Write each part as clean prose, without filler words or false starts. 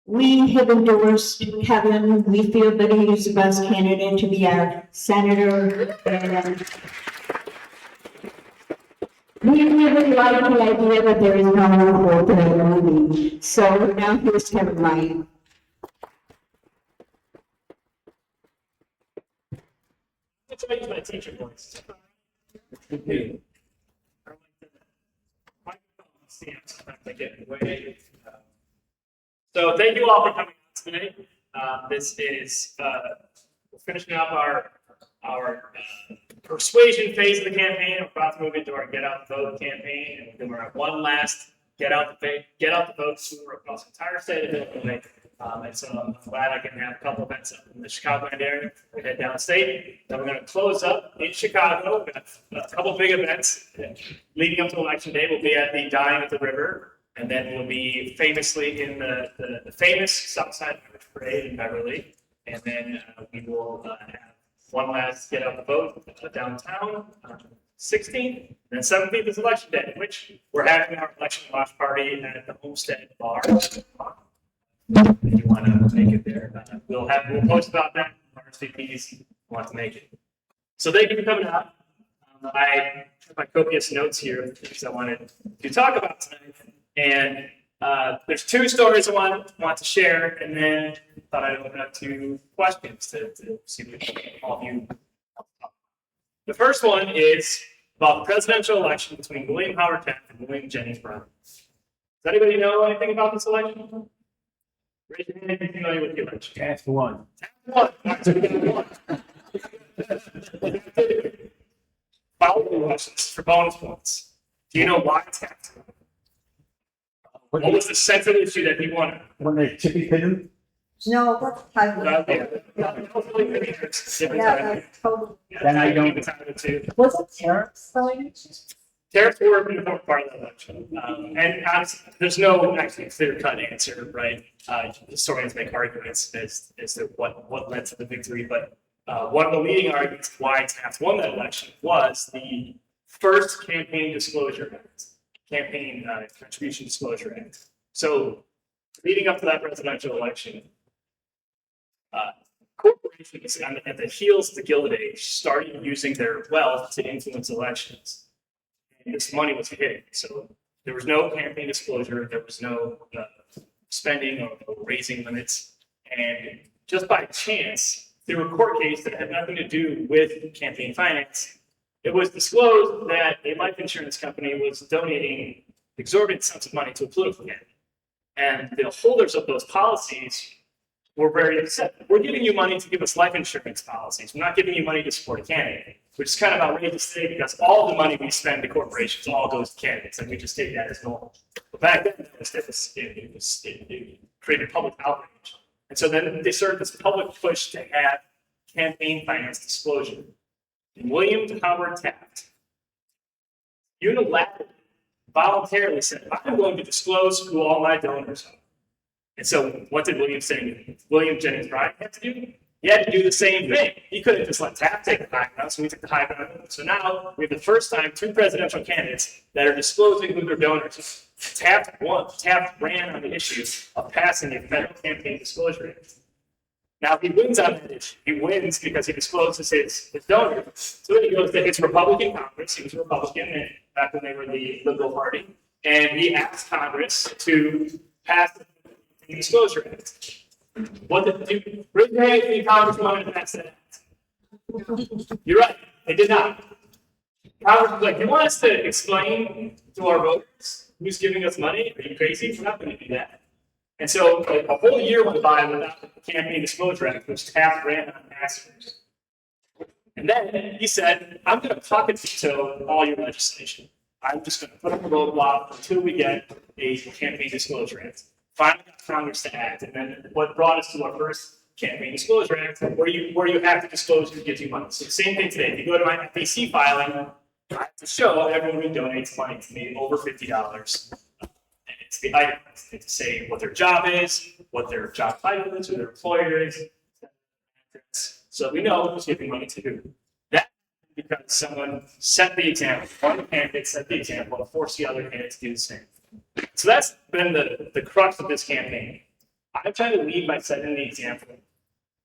We have endorsed Kevin. We feel that he is the best candidate to be our senator. And we really like the idea that there is no loophole to that movie. So now here's Kevin Ryan. Let's make my teacher voice. So thank you all for coming out today. This is we're finishing up our persuasion phase of the campaign. We're about to move into our Get Out the Vote campaign, and then we're at one last Get Out the Vote tour across the entire state of Illinois. And so I'm glad I can have a couple events up in the Chicagoland area. We head downstate. Then we're going to close up in Chicago. We've got a couple big events leading up to Election Day. We'll be at the Dying at the River, and then we'll be famously in the famous Southside Parade in Beverly. And then we will have one last Get Out the Vote downtown. 16th and 17th is Election Day, which we're having our election watch party at the Homestead Bar. If you want to make it there, we'll post about that. RSVPs want to make it. So thank you for coming out. I have my copious notes here because I wanted to talk about tonight, and there's two stories I want to share, and then thought I'd open up to questions to see what all of you. The first one is about the presidential election between William Howard Taft and William Jennings Bryan. Does anybody know anything about this election? Raise your hand if you're familiar with the election. Taft won. Follow the elections for bonus points. Do you know why Taft won? What was the central issue that he won? When they chippy pin him? No, what's the title? Yeah, that's totally. Then I don't. Was it tariffs? Tariffs were an important part of the election. And honestly, there's no actually clear-cut answer, right? Historians make arguments as to what led to the victory. But one of the leading arguments why Taft won that election was the first campaign disclosure act, campaign contribution disclosure act. So leading up to that presidential election, corporations at the heels of the Gilded Age started using their wealth to influence elections. This money was hidden, so there was no campaign disclosure, there was no spending or raising limits, and just by chance, through a court case that had nothing to do with campaign finance, it was disclosed that a life insurance company was donating exorbitant sums of money to a political candidate, and the holders of those policies were very upset. We're giving you money to give us life insurance policies. We're not giving you money to support a candidate, which is kind of outrageous today because all the money we spend to corporations all goes to candidates, and we just take that as normal. But back then, it created public outrage. And so then they started this public push to have campaign finance disclosure. And William Howard Taft unilaterally, voluntarily said, I'm going to disclose who all my donors are. And so what did William Jennings Bryan have to do? He had to do the same thing. He couldn't just let Taft take the high ground, so we took the high ground. So now we have the first time two presidential candidates that are disclosing who their donors are. Taft won. Taft ran on the issue of passing a federal campaign disclosure act. Now he wins on that issue. He wins because he discloses his donors. So then he goes to his Republican Congress. He was a Republican back when they were the Liberal Party. And he asks Congress to pass the Disclosure Act. What did they do? Raise your hand if Congress wanted to pass that act. You're right, they did not. Congress was like, you want us to explain to our voters who's giving us money? Are you crazy? We're not going to do that. And so a whole year went by without the Campaign Disclosure Act, which Taft ran on accident. And then he said, I'm going to pocket veto all your legislation. I'm just going to put up a roadblock until we get a Campaign Disclosure Act. Finally got Congress to act, and then what brought us to our first Campaign Disclosure Act, where you have to disclose who gives you money. So the same thing today. If you go to my FAC filing, I have to show everyone who donates money to me over $50. And it's the item to say what their job is, what their job title is, who their employer is. So we know who's giving money to who. That because someone set the example. One candidate set the example and forced the other candidates to do the same. So that's been the crux of this campaign. I try to lead by setting the example,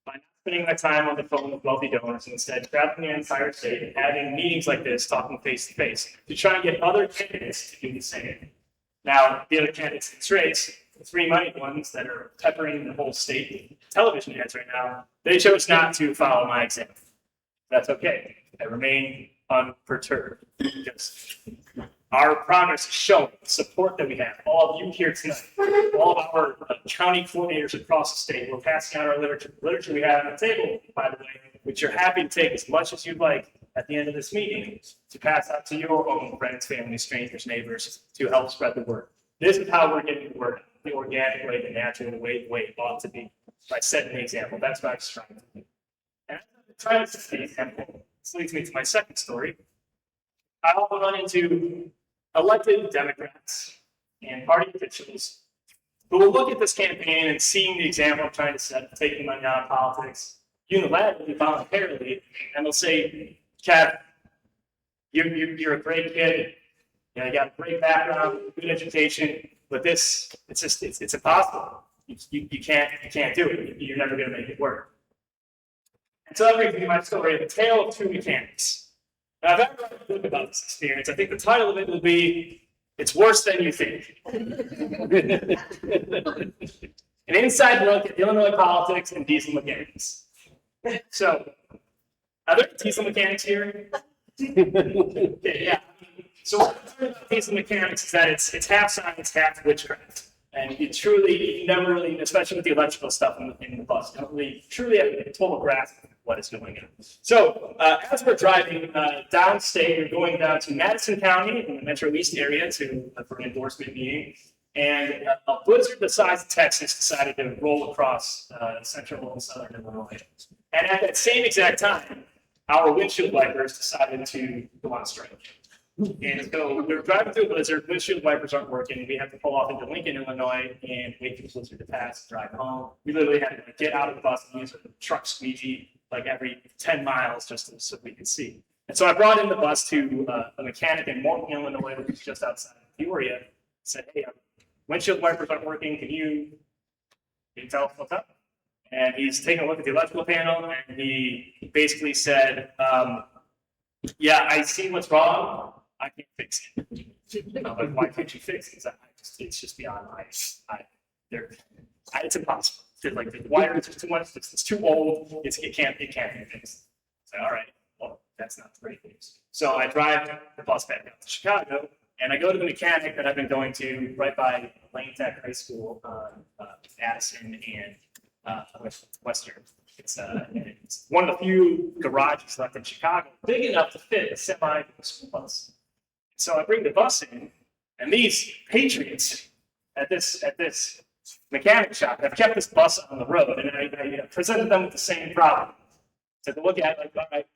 by not spending my time on the phone with wealthy donors, and instead traveling the entire state and having meetings like this, talking face to face, to try and get other candidates to do the same. Now, the other candidates in this race, the three money ones that are peppering the whole state with television ads right now, they chose not to follow my example. That's okay. I remain unperturbed because our progress is showing the support that we have. All of you here tonight, all of our county coordinators across the state, we're passing out our literature. Literature we have on the table, by the way, which you're happy to take as much as you'd like at the end of this meeting to pass out to your own friends, families, strangers, neighbors to help spread the word. This is how we're getting the word out, the organic way, the natural way it ought to be, by setting the example. That's what I was trying to do. And I'm trying to set the example. This leads me to my second story. I often run into elected Democrats and party officials who will look at this campaign and seeing the example I'm trying to set, taking money out of politics unilaterally, voluntarily, and they'll say, Kev, you're a great kid. You know, you got a great background, good education, but it's impossible. You can't do it. You're never going to make it work. And so that brings me to my story, The Tale of Two Mechanics. Now, if I've ever read a book about this experience, I think the title of it will be It's Worse Than You Think. An inside look at Illinois politics and diesel mechanics. So, are there diesel mechanics here? Okay, yeah. So what I'm learning about diesel mechanics is that it's half science, half witchcraft. And you truly, you never really, especially with the electrical stuff in the bus, you don't really truly have a total grasp of what is going on. So as we're driving downstate, we're going down to Madison County in the Metro East area for an endorsement meeting. And a blizzard the size of Texas decided to roll across central and southern Illinois. And at that same exact time, our windshield wipers decided to go on strike. And so we were driving through a blizzard, windshield wipers aren't working. We have to pull off into Lincoln, Illinois, and wait for the blizzard to pass, drive home. We literally had to get out of the bus and use a truck squeegee like every 10 miles just so we could see. And so I brought in the bus to a mechanic in Morton, Illinois, which is just outside of Peoria. Said, hey, windshield wipers aren't working. Can you tell us what's up? And he's taking a look at the electrical panel, and he basically said, yeah, I see what's wrong. I can't fix it. I'm like, why can't you fix it? It's just beyond it's impossible. Like the wire is too much. It's too old. It can't be fixed. So all right, well that's not the great news. So I drive the bus back out to Chicago, and I go to the mechanic that I've been going to right by Lane Tech High School, Addison and Western. It's one of the few garages left in Chicago, big enough to fit a semi school bus. So I bring the bus in, and these patriots at this mechanic shop have kept this bus on the road, and I presented them with the same problem. So to look at, like, all right,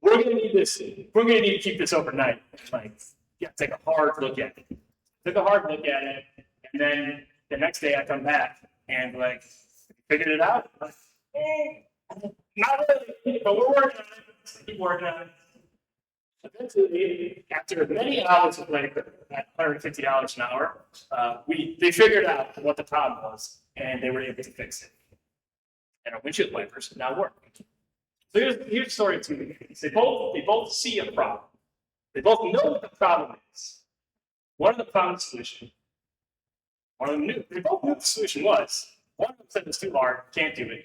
we're going to need this. We're going to need to keep this overnight. Like, yeah, take a hard look at it. Took a hard look at it, and then the next day I come back and like figured it out. Like, not really, but we're working on it. Keep working on it. Eventually, after many hours of labor at $150 an hour, they figured out what the problem was, and they were able to fix it. And our windshield wipers now work. So here's the story to me. They both see a problem. They both know what the problem is. One of them found the solution. One of them knew. They both knew what the solution was. One of them said it's too hard, can't do it.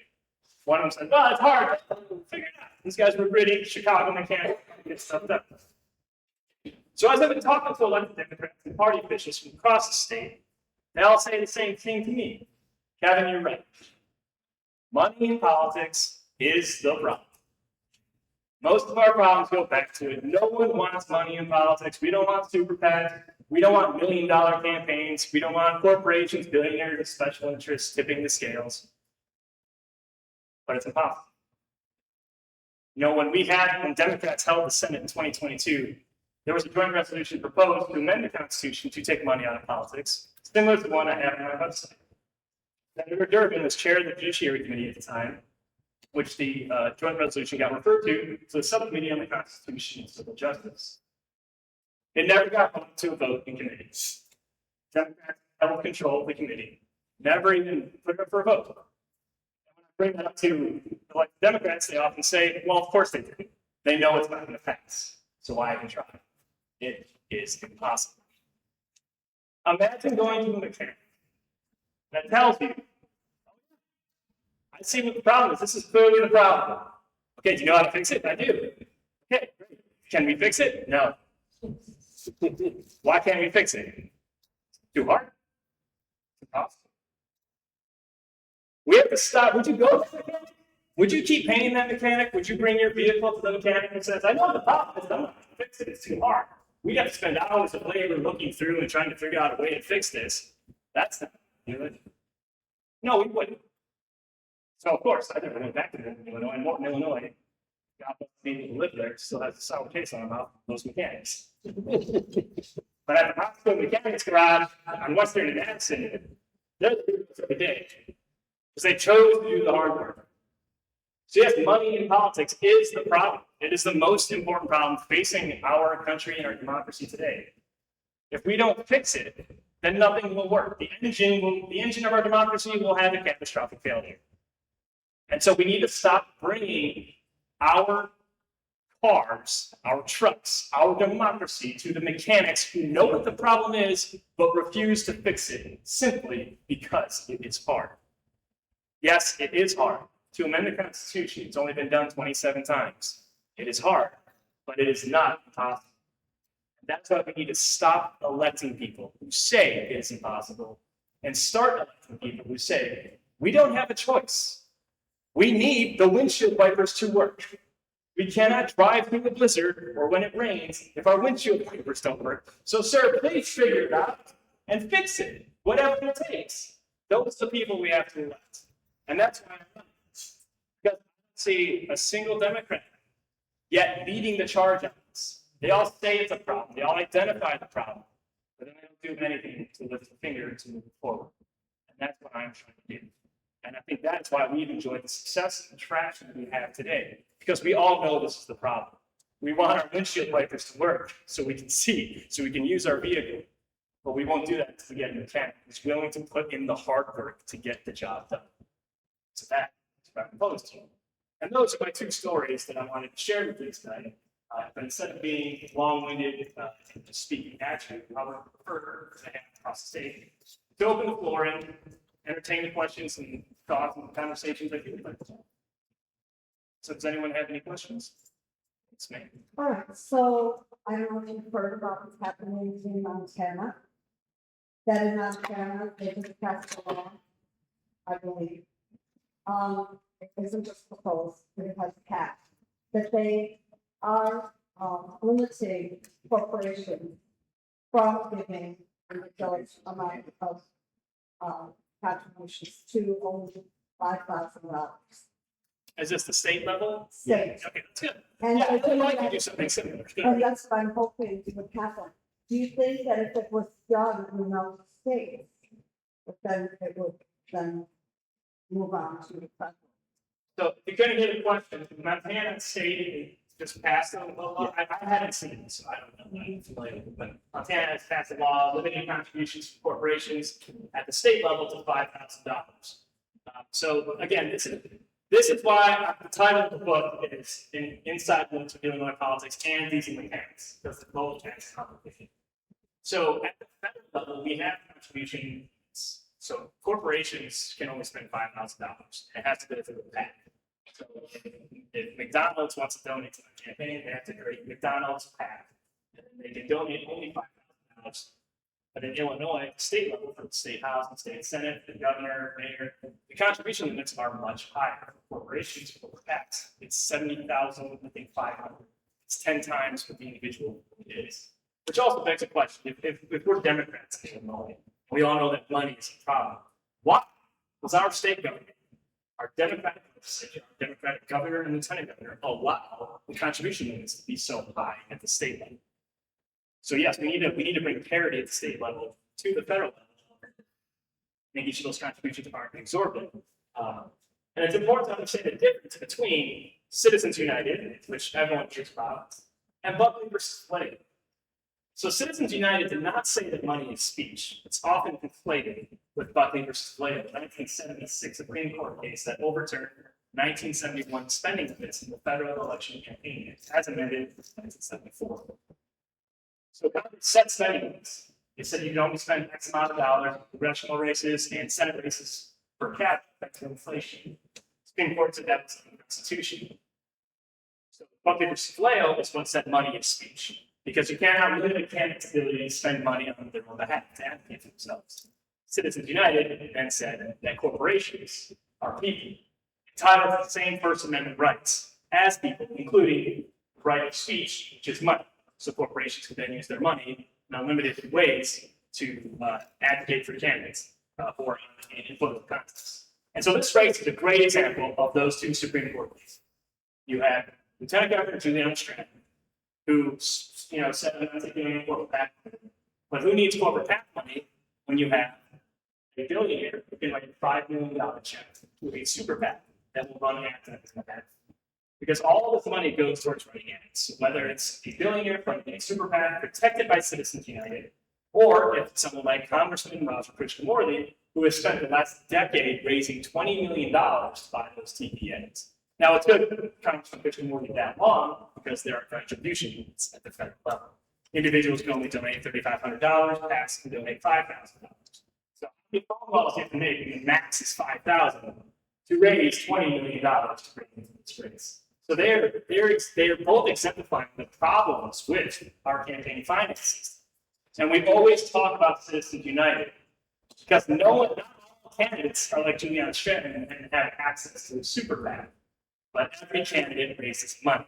One of them said, well, it's hard. Figure it out. These guys were gritty, Chicago mechanics, get stuff done. So as I've been talking to elected Democrats and party officials from across the state, they all say the same thing to me. Kevin, you're right. Money in politics is the problem. Most of our problems go back to it. No one wants money in politics. We don't want super PACs. We don't want $1 million campaigns. We don't want corporations, billionaires, special interests tipping the scales. But it's impossible. You know, when Democrats held the Senate in 2022, there was a joint resolution proposed to amend the Constitution to take money out of politics, similar to the one I have on my website. Senator Durbin was chair of the Judiciary Committee at the time, which the joint resolution got referred to the Subcommittee on the Constitution and Civil Justice. It never got to a vote in committee. Democrats held control of the committee. never even put it up for a vote. And when I bring that up to like Democrats, they often say, well, of course they do. They know it's not going to pass. So why even try? It is impossible. Imagine going to a mechanic that tells you, I see what the problem is. This is clearly the problem. Okay, do you know how to fix it? I do. Okay, great. Can we fix it? No. Why can't we fix it? Too hard? It's impossible. We have to stop. Would you go to the mechanic? Would you keep paying that mechanic? Would you bring your vehicle to the mechanic and says, I know the problem is, I'm not going to fix it. It's too hard. We'd have to spend hours of labor looking through and trying to figure out a way to fix this. That's not good. No, we wouldn't. So, of course, I never went back to Illinois. And Morton, Illinois, God bless the people who live there, still has a sour taste on about those mechanics. But at the hospital mechanics garage on Western and Madison, they're doing this every day because they chose to do the hard work. So yes, money in politics is the problem. It is the most important problem facing our country and our democracy today. If we don't fix it, then nothing will work. The engine of our democracy will have a catastrophic failure. And so we need to stop bringing our cars, our trucks, our democracy to the mechanics who know what the problem is, but refuse to fix it simply because it is hard. Yes, it is hard. To amend the Constitution, it's only been done 27 times. It is hard, but it is not impossible. That's why we need to stop electing people who say it is impossible and start electing people who say, we don't have a choice. We need the windshield wipers to work. We cannot drive through the blizzard or when it rains if our windshield wipers don't work. So, sir, please figure it out and fix it, whatever it takes. Those are the people we have to elect. And that's why I'm running. Because I don't see a single Democrat yet leading the charge on this. They all say it's a problem. They all identify the problem. But then they don't do anything to lift a finger to move it forward. And that's what I'm trying to do. And I think that's why we've enjoyed the success and traction that we have today, because we all know this is the problem. We want our windshield wipers to work so we can see, so we can use our vehicle. But we won't do that until we get a mechanic who's willing to put in the hard work to get the job done. So that's what I'm opposed to. And those are my two stories that I wanted to share with you tonight. But instead of being long-winded and just speaking at you, I would prefer, because I have across the stage, to open the floor and entertain the questions and thoughts and conversations that you would like to have. So does anyone have any questions? It's me. All right, so I don't know if you've heard about what's happening in Montana. That in Montana, they just passed a law, I believe. It isn't just proposed, but it has passed, that they are limiting corporations from giving an adult amount of contributions to only $5,000. Is this the state level? State. Okay, that's good. And Yeah, I I'd think like to that- do something similar. And that's what I'm hoping would happen. Do you think that if it was done in the states, then it would then move on to the federal? So if you're going to get a question, Montana State just passed a law. I haven't seen it, so I don't know. I'm familiar with it. But Montana has passed a law limiting contributions to corporations at the state level to $5,000. So again, this is why the title of the book is Inside Limits of Illinois Politics and Decent Mechanics, because the global tax competition. So at the federal level, we have contributions. So corporations can only spend $5,000. It has to go through a PAC. So if McDonald's wants to donate to my campaign, they have to create McDonald's PAC. And then they can donate only $5,000. But in Illinois, at the state level, for the state house, the state senate, the governor, mayor, the contribution limits are much higher for corporations for PACs. It's 70,000, I think 500. It's 10 times what the individual is. Which also begs a question: if we're Democrats in Illinois, we all know that money is a problem. Why was our state government, our Democratic legislature, our Democratic governor and lieutenant governor allow the contribution limits to be so high at the state level? So yes, we need to bring parity at the state level to the federal level. Make each of those contributions aren't exorbitant. And it's important to understand the difference between Citizens United, which everyone hears about, and Buckley versus Flake. So Citizens United did not say that money is speech. It's often conflated with Buckley versus Blair, the 1976 Supreme Court case that overturned 1971 spending limits in the federal election campaign Act as amended in 1974. So Congress set spending limits. It said you can only spend X amount of dollars on congressional races and Senate races per capita thanks to inflation. The Supreme Court said that was in the Constitution. So Buckley versus Blair is what said money is speech, because you cannot limit a candidate's ability to spend money on their own behalf to advocate for themselves. Citizens United then said that corporations are people, entitled to the same First Amendment rights as people, including the right of speech, which is money. So corporations could then use their money in unlimited ways to advocate for candidates or in political contests. And so this race is a great example of those two Supreme Court cases. You have Lieutenant Governor Julian Stratton, who said I'm not taking any corporate PAC money. But who needs corporate PAC money when you have a billionaire who can write a $5 million check to a super PAC that will run ads on his behalf? Because all this money goes towards running ads, whether it's a billionaire funding a super PAC protected by Citizens United, or if someone like Congressman Roger Krishnamurti, who has spent the last decade raising $20 million to buy those TV ads. Now, it's good Congressman Krishnamurti that long because there are contribution limits at the federal level. Individuals can only donate $3,500, PACs can donate $5,000. So how many phone calls you have to make when the max is $5,000 to raise $20 million to bring into this race? So they're both exemplifying the problems with our campaign finances. And we've always talked about Citizens United because not all candidates are like Julian Stratton and have access to a super PAC. But every candidate raises money.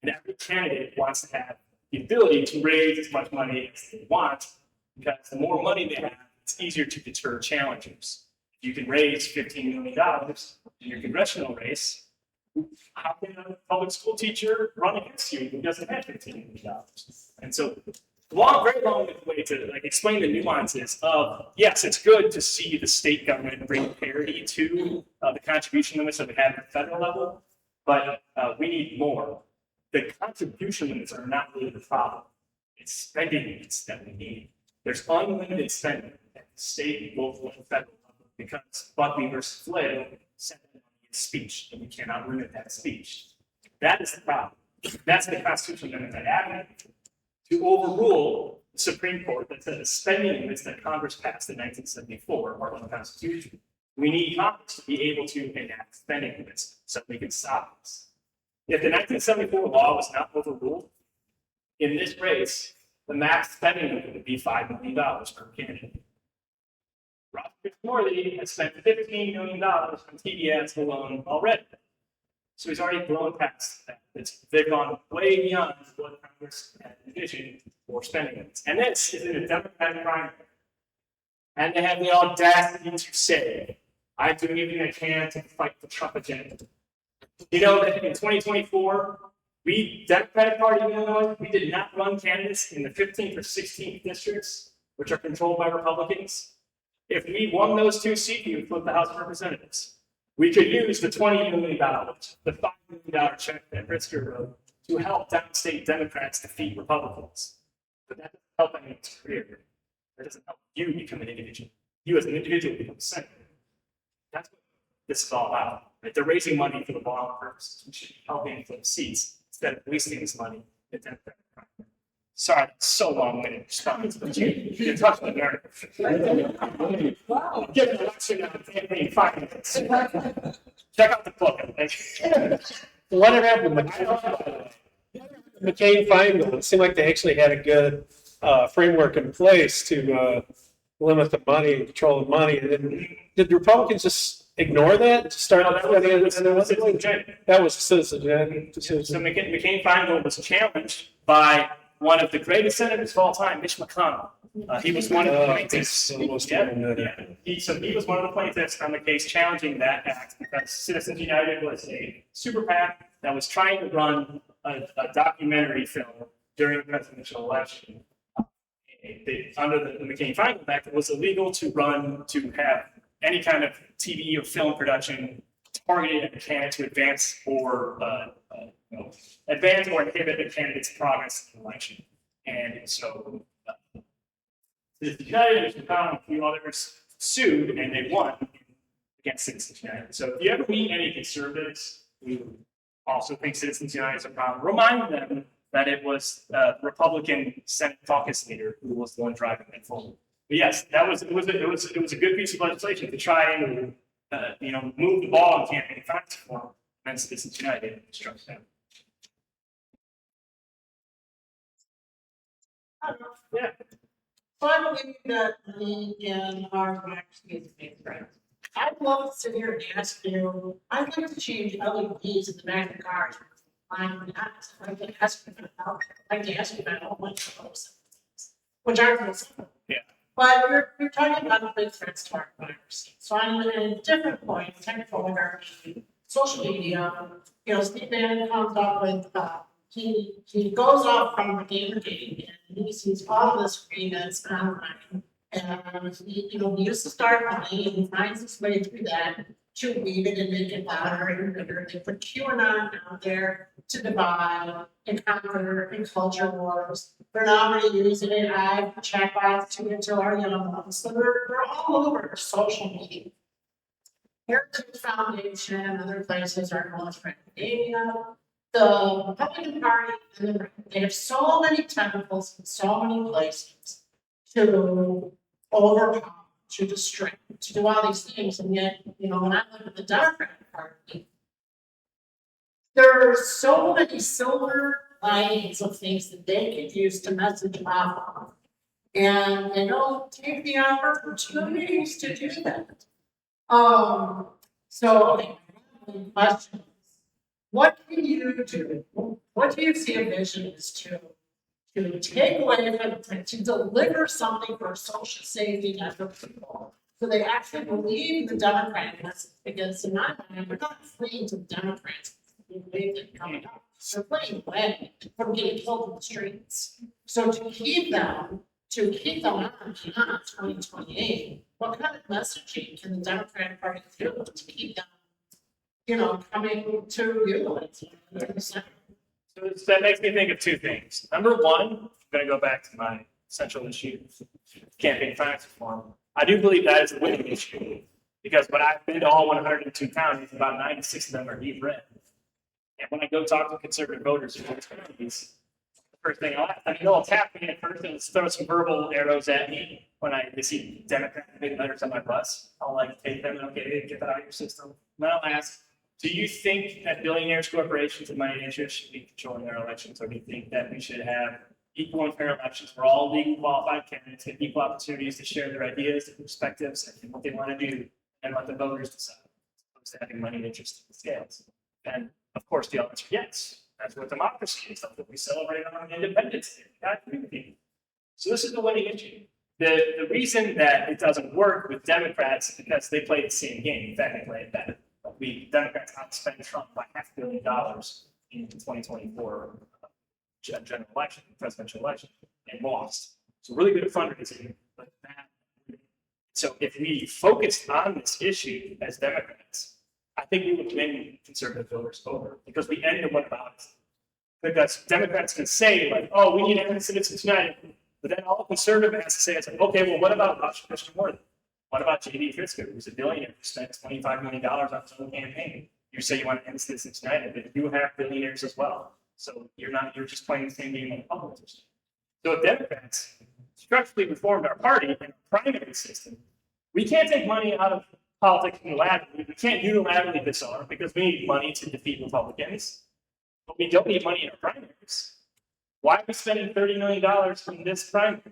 And every candidate wants to have the ability to raise as much money as they want, because the more money they have, it's easier to deter challengers. If you can raise $15 million in your congressional race, how can a public school teacher run against you who doesn't have $15 million? And so, very long way to explain the nuances of, yes, it's good to see the state government bring parity to the contribution limits that we have at the federal level, but we need more. The contribution limits are not really the problem. It's spending limits that we need. There's unlimited spending at the state, local, and federal level because Buckley versus Flair said that money is speech, and we cannot limit that speech. That is the problem. That's the constitutional amendment that advocated to overrule the Supreme Court that said the spending limits that Congress passed in 1974 are unconstitutional. We need Congress to be able to enact spending limits so we can stop this. If the 1974 law was not overruled, in this race, the max spending limit would be $5 million per candidate. Roger Krishnamurti has spent $15 million on TV ads alone already. So he's already blown past that. They've gone way beyond what Congress had envisioned for spending limits. And this is in a Democratic primary. And they have the audacity to say, I'm doing everything I can to fight the Trump agenda. You know that in 2024, we, Democratic Party of Illinois, we did not run candidates in the 15th or 16th districts, which are controlled by Republicans. If we won those two seats, we would flip the House of Representatives. We could use the $20 million, the $5 million check that Pritzker wrote to help downstate Democrats defeat Republicans. But that doesn't help anyone's career. That doesn't help you become an individual. You as an individual become a senator. That's what this is all about. Right? They're raising money for the wrong purposes. We should be helping flip seats instead of wasting this money in Democratic primary. Sorry, that's so long-winded response, but you touched the nerve. Wow. Give an election now, campaign 5 minutes. Check out the book. Whatever happened to McCain Feingold? It seemed like they actually had a good framework in place to limit the money and control the money. And did the Republicans just ignore that to start? No, that was a citizen decision. So McCain Feingold was challenged by one of the greatest senators of all time, Mitch McConnell. He was one of the plaintiffs. So he was one of the plaintiffs on the case challenging that act because Citizens United was a super PAC that was trying to run a documentary film during the presidential election. Under the McCain-Feingold Act, it was illegal to have any kind of TV or film production targeted at a candidate to advance or inhibit a candidate's progress in the election. And so, the United and a few others sued and they won against Citizens United. So if you ever meet any conservatives who also think Citizens United is a problem, remind them that it was Republican Senate caucus leader who was the one driving it forward. But yes, it was a good piece of legislation to try and move the ball in campaign finance reform, and Citizens United struck down. Yeah. So I believe that we in our democracy is friends. I'd love to sit here and ask you, I'd like to change LEDs in the back of the cars. I'd like to ask you about, all my folks, which aren't simple. Yeah. But we're talking about big threats to our democracy. So I'm at a different point, technical regarding social media. Steve Bannon comes up with, he goes off from game to game and he sees all the screens online. And he uses to start money and he finds his way through that to weave it and make it louder and bigger. They put QAnon out there to divide and conquer and culture wars. They're now already using AI chatbots to into our young ones. So they're all over social media. Heritage Foundation and other places are going for academia. The Republican Party, they have so many tentacles in so many places to overcome, to distract, to do all these things. And yet, when I look at the Democratic Party, there are so many silver linings of things that they could use to message off of. And they don't take the opportunities to do that. So the question is, what can you do? What do you see a vision is to take away from, to deliver something for social safety net for people, so they actually believe the Democratic message? Because in my mind, we're not fleeing to the Democrats. They're coming up. They're playing away from getting killed in the streets. So to keep them on beyond 2028, what kind of messaging can the Democratic Party do to keep them, coming to utilize it? So that makes me think of two things. Number one, I'm going to go back to my central issue, campaign finance reform. I do believe that is a winning issue because when I've been to all 102 counties, about 96 of them are deep red. And when I go talk to conservative voters in those counties, the first thing they'll tap me at first and throw some verbal arrows at me when they see Democratic big letters on my bus. I'll take them and get that out of your system. Then I'll ask, do you think that billionaires, corporations, and money interests should be controlling our elections, or do you think that we should have equal and fair elections where all legally qualified candidates get equal opportunities to share their ideas, their perspectives, and what they want to do, and let the voters decide, as opposed to having money interests in the scales? And of course, the answer is yes. That's what democracy is, something we celebrate on Independence Day. I agree with you. So this is the winning issue. The reason that it doesn't work with Democrats is because they play the same game. In fact, they play it better. Democrats outspent Trump by $500 billion in the 2024 general election, presidential election, and lost. So really good at fundraising, but bad. So if we focused on this issue as Democrats, I think we would win conservative voters over because we end up what about it. Because Democrats can say oh, we need to end Citizens United, but then all conservative has to say is okay, well, what about Christian Worthy? What about J.D. Pritzker, who's a billionaire who spent $25 million on his own campaign? You say you want to end Citizens United, but you have billionaires as well. So you're just playing the same game like politicians. So if Democrats structurally reformed our party and our primary system, we can't take money out of politics unilaterally. We can't unilaterally disarm because we need money to defeat Republicans, but we don't need money in our primaries. Why are we spending $30 million from this primary?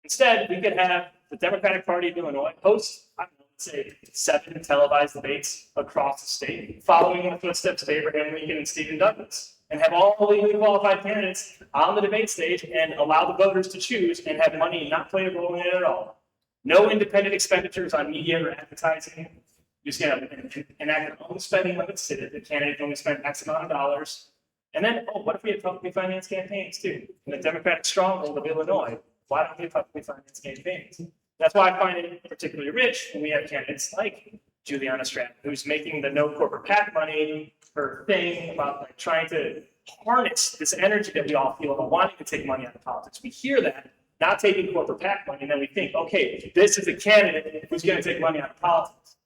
Instead, we could have the Democratic Party of Illinois host, let's say, 7 televised debates across the state, following in the footsteps of Abraham Lincoln and Stephen Douglas, and have all legally qualified candidates on the debate stage and allow the voters to choose and have money not play a role in it at all. No independent expenditures on media or advertising. You're just going to enact your own spending limits so that the candidate can only spend X amount of dollars. And then, what if we have publicly financed campaigns too? In the Democratic stronghold of Illinois, why don't we have publicly financed campaigns? That's why I find it particularly rich when we have candidates like Juliana Stratton, who's making the no corporate PAC money her thing about trying to harness this energy that we all feel about wanting to take money out of politics. We hear that, not taking corporate PAC money, and then we think, okay, this is a candidate who's going to take money out of politics.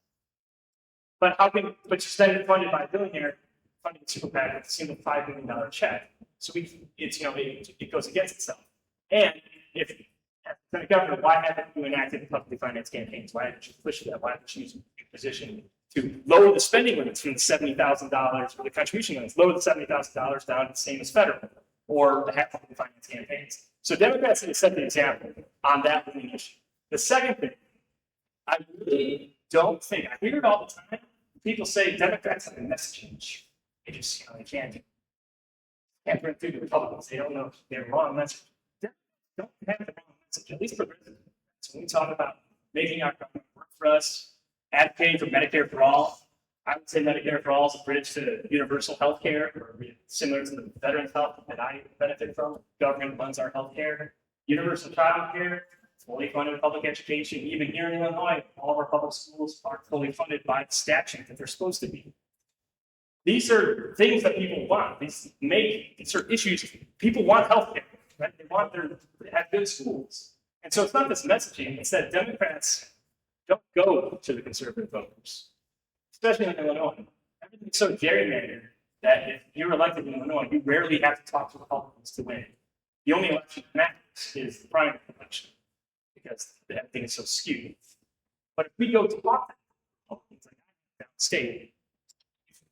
But but you spend it funded by a billionaire funding a super PAC with a single $5 million check. So it goes against itself. And if as the governor, why haven't you enacted publicly financed campaigns? Why haven't you pushed that? Why haven't you used your position to lower the spending limits from the $70,000 or the contribution limits, lower the $70,000 down to the same as federal, or to have publicly financed campaigns? So Democrats need to set the example on that winning issue. The second thing, I really don't think, I hear it all the time, people say Democrats have a messaging issue. They just, they can't bring through the Republicans. They don't know if they're wrong message. Democrats don't have the wrong message, at least for president. So when we talk about making our government work for us, advocating for Medicare for all, I would say Medicare for all is a bridge to universal health care, or similar to the veterans health that I benefit from. Government funds our health care. Universal child care, fully funded public education. Even here in Illinois, all of our public schools are fully funded by the statute that they're supposed to be. These are things that people want. These are issues. People want health care, right? They want to have good schools. And so it's not this messaging, it's that Democrats don't go to the conservative voters, especially in Illinois. Everything's so gerrymandered that if you're elected in Illinois, you rarely have to talk to Republicans to win. The only election that matters is the primary election because everything is so skewed. But if we go to talk to Republicans like downstate,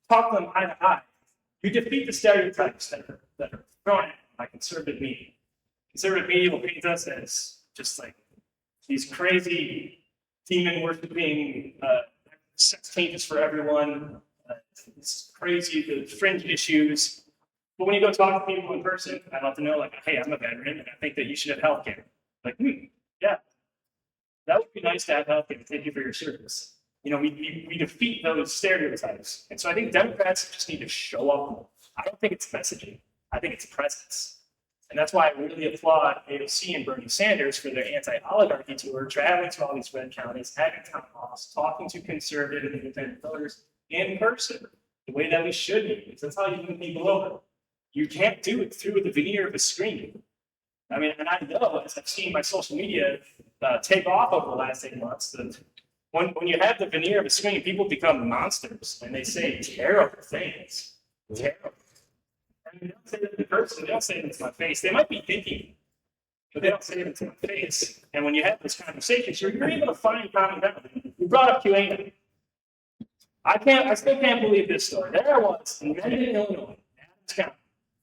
talk to them eye to eye, you defeat the stereotypes that are thrown at by conservative media. Conservative media will paint us as just like these crazy demon worshiping sex changes for everyone. It's crazy, the fringe issues. But when you go talk to people in person, I'd love to know, like, hey, I'm a veteran and I think that you should have health care. Like, yeah, that would be nice to have health care. Thank you for your service. We defeat those stereotypes. And so I think Democrats just need to show up. I don't think it's messaging. I think it's presence. And that's why I really applaud AOC and Bernie Sanders for their anti-oligarchy tour, traveling to all these red counties, having town halls, talking to conservative and independent voters in person, the way that we should be, because that's how you win people over. You can't do it through the veneer of a screen. I mean, and I know, as I've seen my social media take off over the last 8 months, that when you have the veneer of a screen, people become monsters and they say terrible things. Terrible. And they don't say it in person, they don't say it to my face. They might be thinking, but they don't say it to my face. And when you have those conversations, you're able to find common ground. You brought up QAnon. I still can't believe this story. There I was in Mendon, Illinois, Adams County.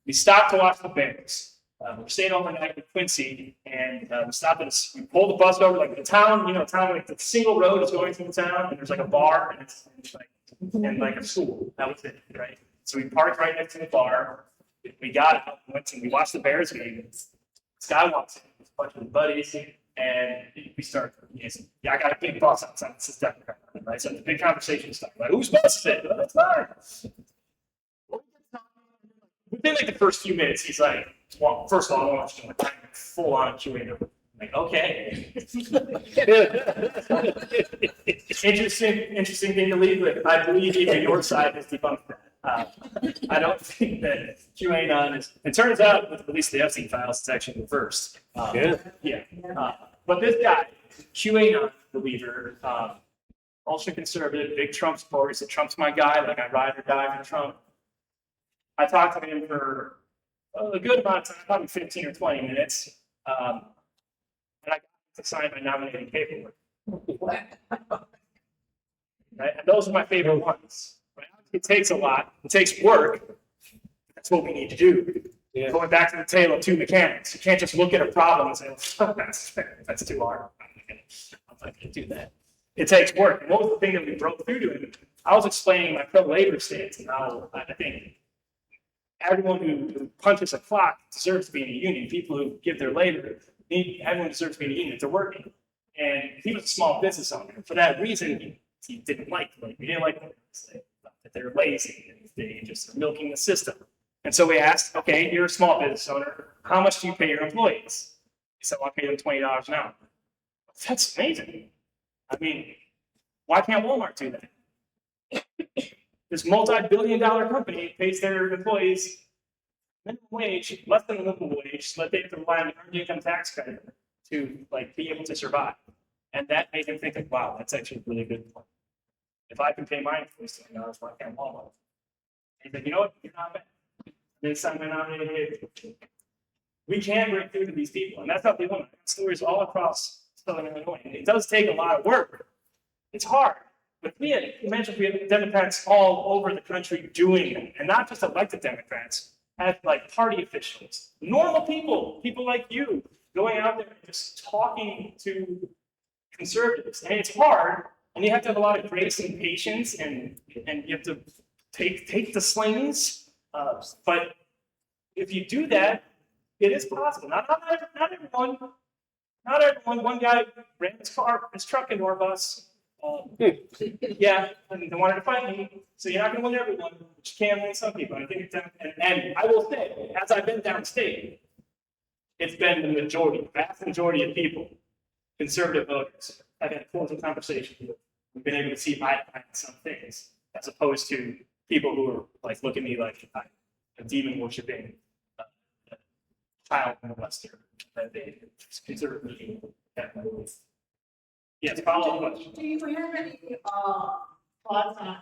We stopped to watch the Bears. We stayed overnight with Quincy, and we pulled the bus over, like the town, like the single road is going through the town, and there's like a bar, and it's like a school. That was it, right? So we parked right next to the bar. We got out, we watched the Bears game. This guy walks in with a bunch of his buddies, and we start, I got a big bus outside. This is Democrat, right? So the big conversation started. Like, whose bus is it? That's mine. Within like the first few minutes, he's like, well, first of all, I want you to full on QA. I'm like, okay. Interesting thing to lead with. I believe even your side has debunked that. I don't think that QAnon is. It turns out, with at least the Epstein files, it's actually reversed. Yeah. But this guy, QAnon believer, ultra conservative, big Trump supporter. He said, Trump's my guy. Like, I ride or die for Trump. I talked to him for a good amount of time, probably 15 or 20 minutes. And I got to sign my nominating paperwork. Right? And those are my favorite ones. Right? It takes a lot. It takes work. That's what we need to do. Yeah. Going back to the tale of two mechanics. You can't just look at a problem and say, oh, that's too hard. I'm not going to do that. It takes work. And what was the thing that we broke through to him? I was explaining my pro-labor stance and how I think everyone who punches a clock deserves to be in a union. People who give their labor, everyone deserves to be in a union if they're working. And he was a small business owner. For that reason, he didn't like them. He didn't like them. That they're lazy and they just are milking the system. And so we asked, okay, you're a small business owner. How much do you pay your employees? He said, well, I pay them $20 an hour. That's amazing. I mean, why can't Walmart do that? This multi-billion-dollar company pays their employees minimum wage, less than minimum wage, so that they have to rely on the earned income tax credit. to like be able to survive. And that made him think, like, wow, that's actually a really good point. If I can pay my employees $20, why can't Walmart? He's like, you know what? You're not bad. They signed my nominated. We can break through to these people, and that's how we want. Stories all across Southern Illinois. And it does take a lot of work. It's hard. But imagine if we had Democrats all over the country doing it, and not just elected Democrats, have like party officials, normal people like you, going out there and just talking to conservatives. And it's hard, and you have to have a lot of grace and patience, and you have to take the slings. But if you do that, it is possible. Not everyone. Not everyone. One guy ran his truck into our bus. Yeah, and they wanted to fight me. So you're not going to win everyone, but you can win some people. I think it's and I will say, as I've been downstate, it's been the majority, vast majority of people, conservative voters, I've had cordial conversations with. We've been able to see eye to eye on some things, as opposed to people who are like look at me like I'm a demon worshiping child molester that they consider me. Yes, follow up question. Do you have any thoughts on,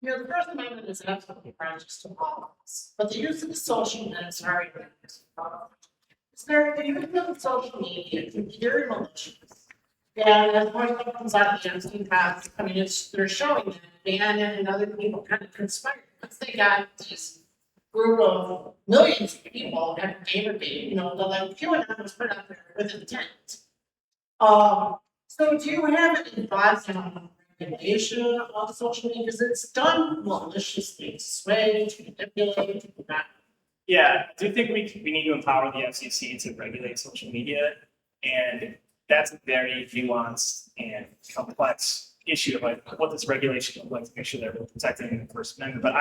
the First Amendment is absolutely precious to all of us, but the use of the social media is very dangerous. Is there, if you look at social media, it's very malicious. And as more stuff comes out, the Epstein files, I mean, they're showing that Bannon and other people kind of conspired. Once they got this group of millions of people at Gamergate, the like QAnon was put out there with intent. So do you have any thoughts on regulation of social media? Because it's done maliciously, to sway, to manipulate, to not. Yeah, I do think we need to empower the FCC to regulate social media, and that's a very nuanced and complex issue of like what this regulation look like to make sure that we're protecting the First Amendment. But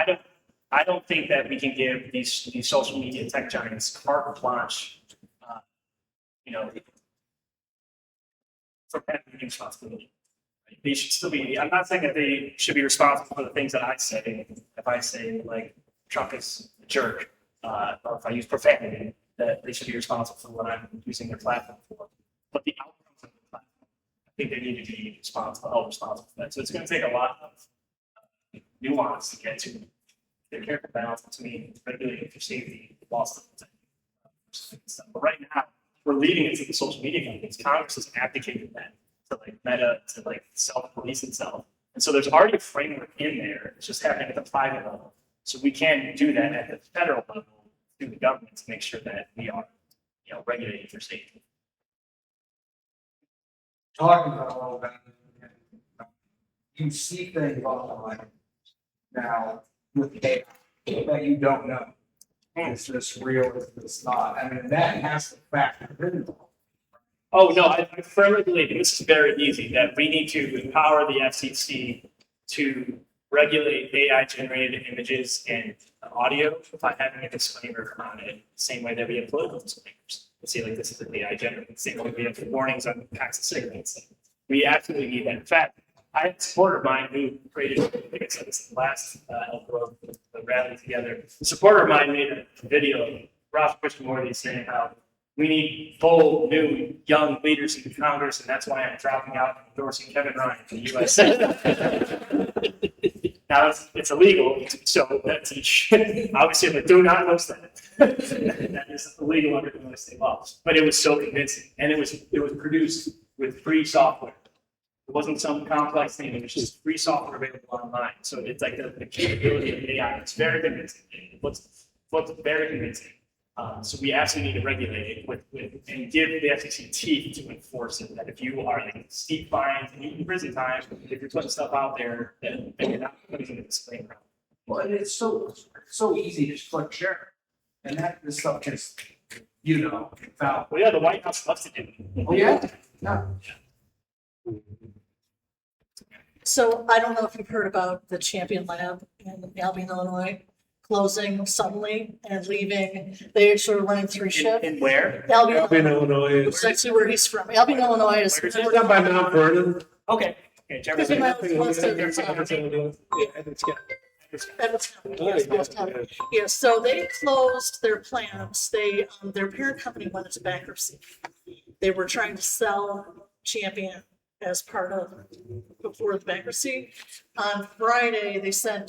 I don't think that we can give these social media tech giants carte blanche, for having responsibility. They should still be. I'm not saying that they should be responsible for the things that I say. If I say like Trump is a jerk, or if I use profanity, that they should be responsible for what I'm using their platform for. But the outcomes of the platform, I think they need to be held responsible for that. So it's going to take a lot of nuance to get to the careful balance between regulating for safety, loss of stuff. But right now, we're leading it to the social media companies. Congress has abdicated that to like Meta to like self-police itself. And so there's already a framework in there. It's just happening at the private level. So we can do that at the federal level through the government to make sure that we are, regulating for safety. Talking about all that, you see things online now with data that you don't know. Is this real? Is this not? I mean, that has to factor in. Oh, no, I firmly believe, and this is very easy, that we need to empower the FCC to regulate AI-generated images and audio by having a disclaimer on it, the same way that we have political disclaimers. Let's see, like, this is an AI-generated, same way we have warnings on packs of cigarettes. We absolutely need that. In fact, I had a supporter of mine who created, I think I said this in the last the rally together. A supporter of mine made a video of Ross Krishnamurti saying how we need bold, new, young leaders in Congress, and that's why I'm dropping out and endorsing Kevin Ryan for the U.S. Now it's illegal, so that's obviously I'm like, do not post that. That is illegal under Illinois state law. But it was so convincing, and it was produced with free software. It wasn't some complex thing. It was just free software available online. So it's like the capability of AI. It's very convincing. It looks very convincing. So we absolutely need to regulate it with and give the FCC teeth to enforce it. That if you are like steep fines and even prison time, if you're putting stuff out there, then you're not putting a disclaimer. Well, it's so easy to just click share, and this stuff is, without. Well, yeah, the White House loves to do it. Oh yeah. No. So I don't know if you've heard about the Champion Lab in Albion, Illinois, closing suddenly and leaving. They're sort of running three shift. And where? Albion, Illinois. it's actually where he's from. Albion, Illinois is. Where's It's down by Mount Vernon. Okay. 50 miles west of It's Edwards County, yes, West County. Yeah, so they closed their plants. Their parent company went into bankruptcy. they were trying to sell Champion as part of, before the bankruptcy. On Friday,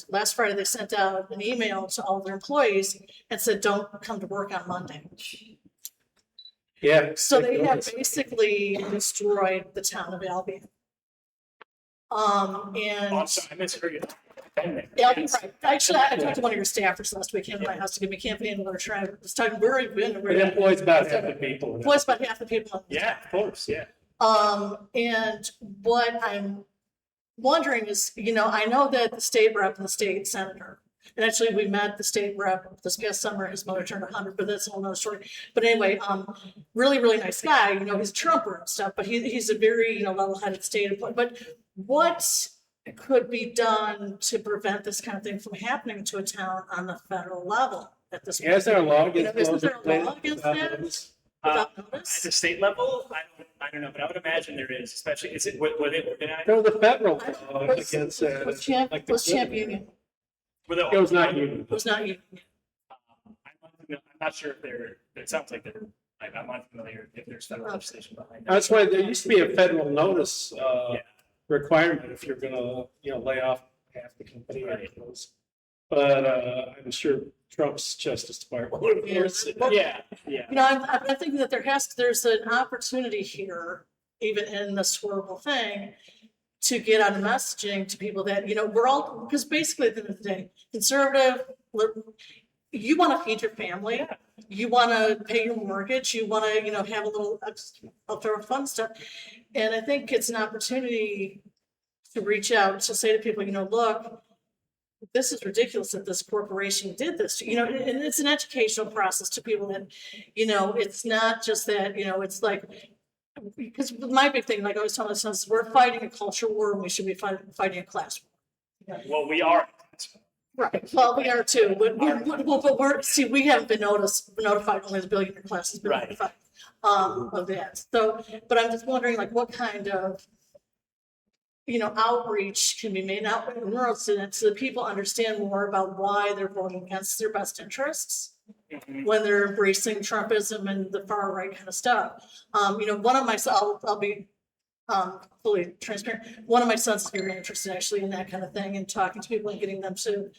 last Friday, they sent out an email to all their employees and said, don't come to work on Monday. Yeah. So they have basically destroyed the town of Albion. Oh, I'm And sorry, I misheard you. yeah, right. Actually, I talked to one of your staffers last week, came to my house to give me campaign literature. I was talking, where have you been? It employs about half the people. Voice about half the people. Yeah, of course, yeah. And what I'm wondering is, I know that the state rep and the state senator, and actually we met the state rep this past summer, his mother turned 100, but that's a whole nother story. But anyway, really, really nice guy, he's a Trumper and stuff, but he's a very, level-headed state employee. But what could be done to prevent this kind of thing from happening to a town on the federal level at this point? Yeah, is there a law against? Isn't there a law against that? Without At notice? the state level, I don't know, but I would imagine there is, especially, is it, were they organized? No, the federal law Was- against, Was champ, like the- was champion, Were they? it was not union. was not you. I'm not sure if they're, it sounds like they're, I'm not familiar if there's federal legislation behind that. That's why there used to be a federal notice, Yeah. requirement if you're gonna, lay off half the company. Right. But, I'm sure Trump's Justice Department would enforce it. Yeah, yeah. I think that there's an opportunity here, even in this horrible thing, to get out a messaging to people that, we're all, because basically at the end of the day, conservative, you want to feed your family. Yeah. You want to pay your mortgage. You want to, have a little extra fun stuff. And I think it's an opportunity to reach out to say to people, look, this is ridiculous that this corporation did this, and it's an educational process to people that, it's not just that, it's like, because my big thing, like I was telling my sons, we're fighting a culture war and we should be fighting a class war. Well, we are. Right. Well, we are too, but we haven't been notified, only the billionaire class has been Right. notified, of that. So, but I'm just wondering, like, what kind of, outreach can be made out in rural students so that people understand more about why they're voting against their best interests Mhm. when they're embracing Trumpism and the far right kind of stuff. One of my, I'll be fully transparent. One of my sons is very interested actually in that kind of thing and talking to people and getting them to,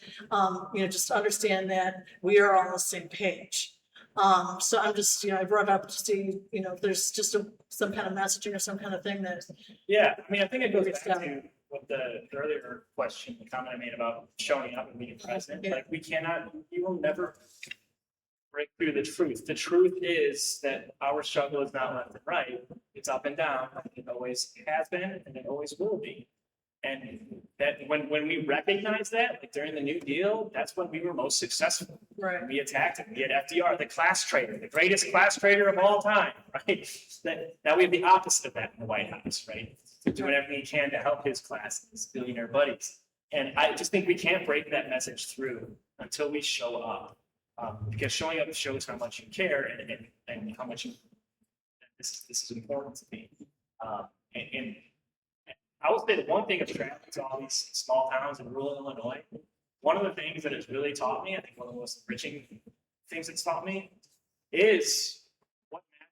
just understand that we are all on the same page. So I'm just, I brought up to see, if there's just some kind of messaging or some kind of thing that, Yeah, I mean, I think it goes It's back to what the earlier question, the comment I made about showing up and being present. Yeah. Like, you will never break through the truth. The truth is that our struggle is not left and right. It's up and down. It always has been and it always will be. And that when we recognize that, like during the New Deal, that's when we were most successful. right. We attacked him. We had FDR, the class traitor, the greatest class traitor of all time, right? Now we have the opposite of that in the White House, right? We're doing everything he can to help his class, his billionaire buddies. And I just think we can't break that message through until we show up. Because showing up shows how much you care and how much this is important to me. And I will say the one thing of traveling to all these small towns in rural Illinois, one of the things that it's really taught me, I think one of the most enriching things it's taught me, is what math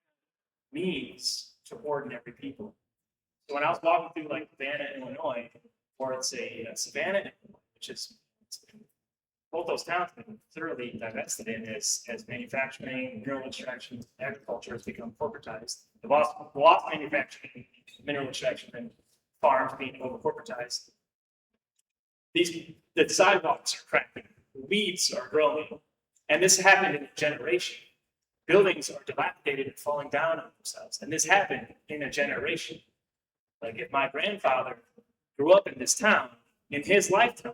means to ordinary people. So when I was walking through like Savannah, Illinois, or it's a Savannah, Illinois, which is both those towns have been thoroughly divested in as manufacturing, mineral extraction, agriculture has become corporatized. The loss of manufacturing, mineral extraction, and farms being over corporatized. The sidewalks are cracking, weeds are growing, and this happened in a generation. Buildings are dilapidated and falling down on themselves, and this happened in a generation. Like if my grandfather grew up in this town, in his lifetime,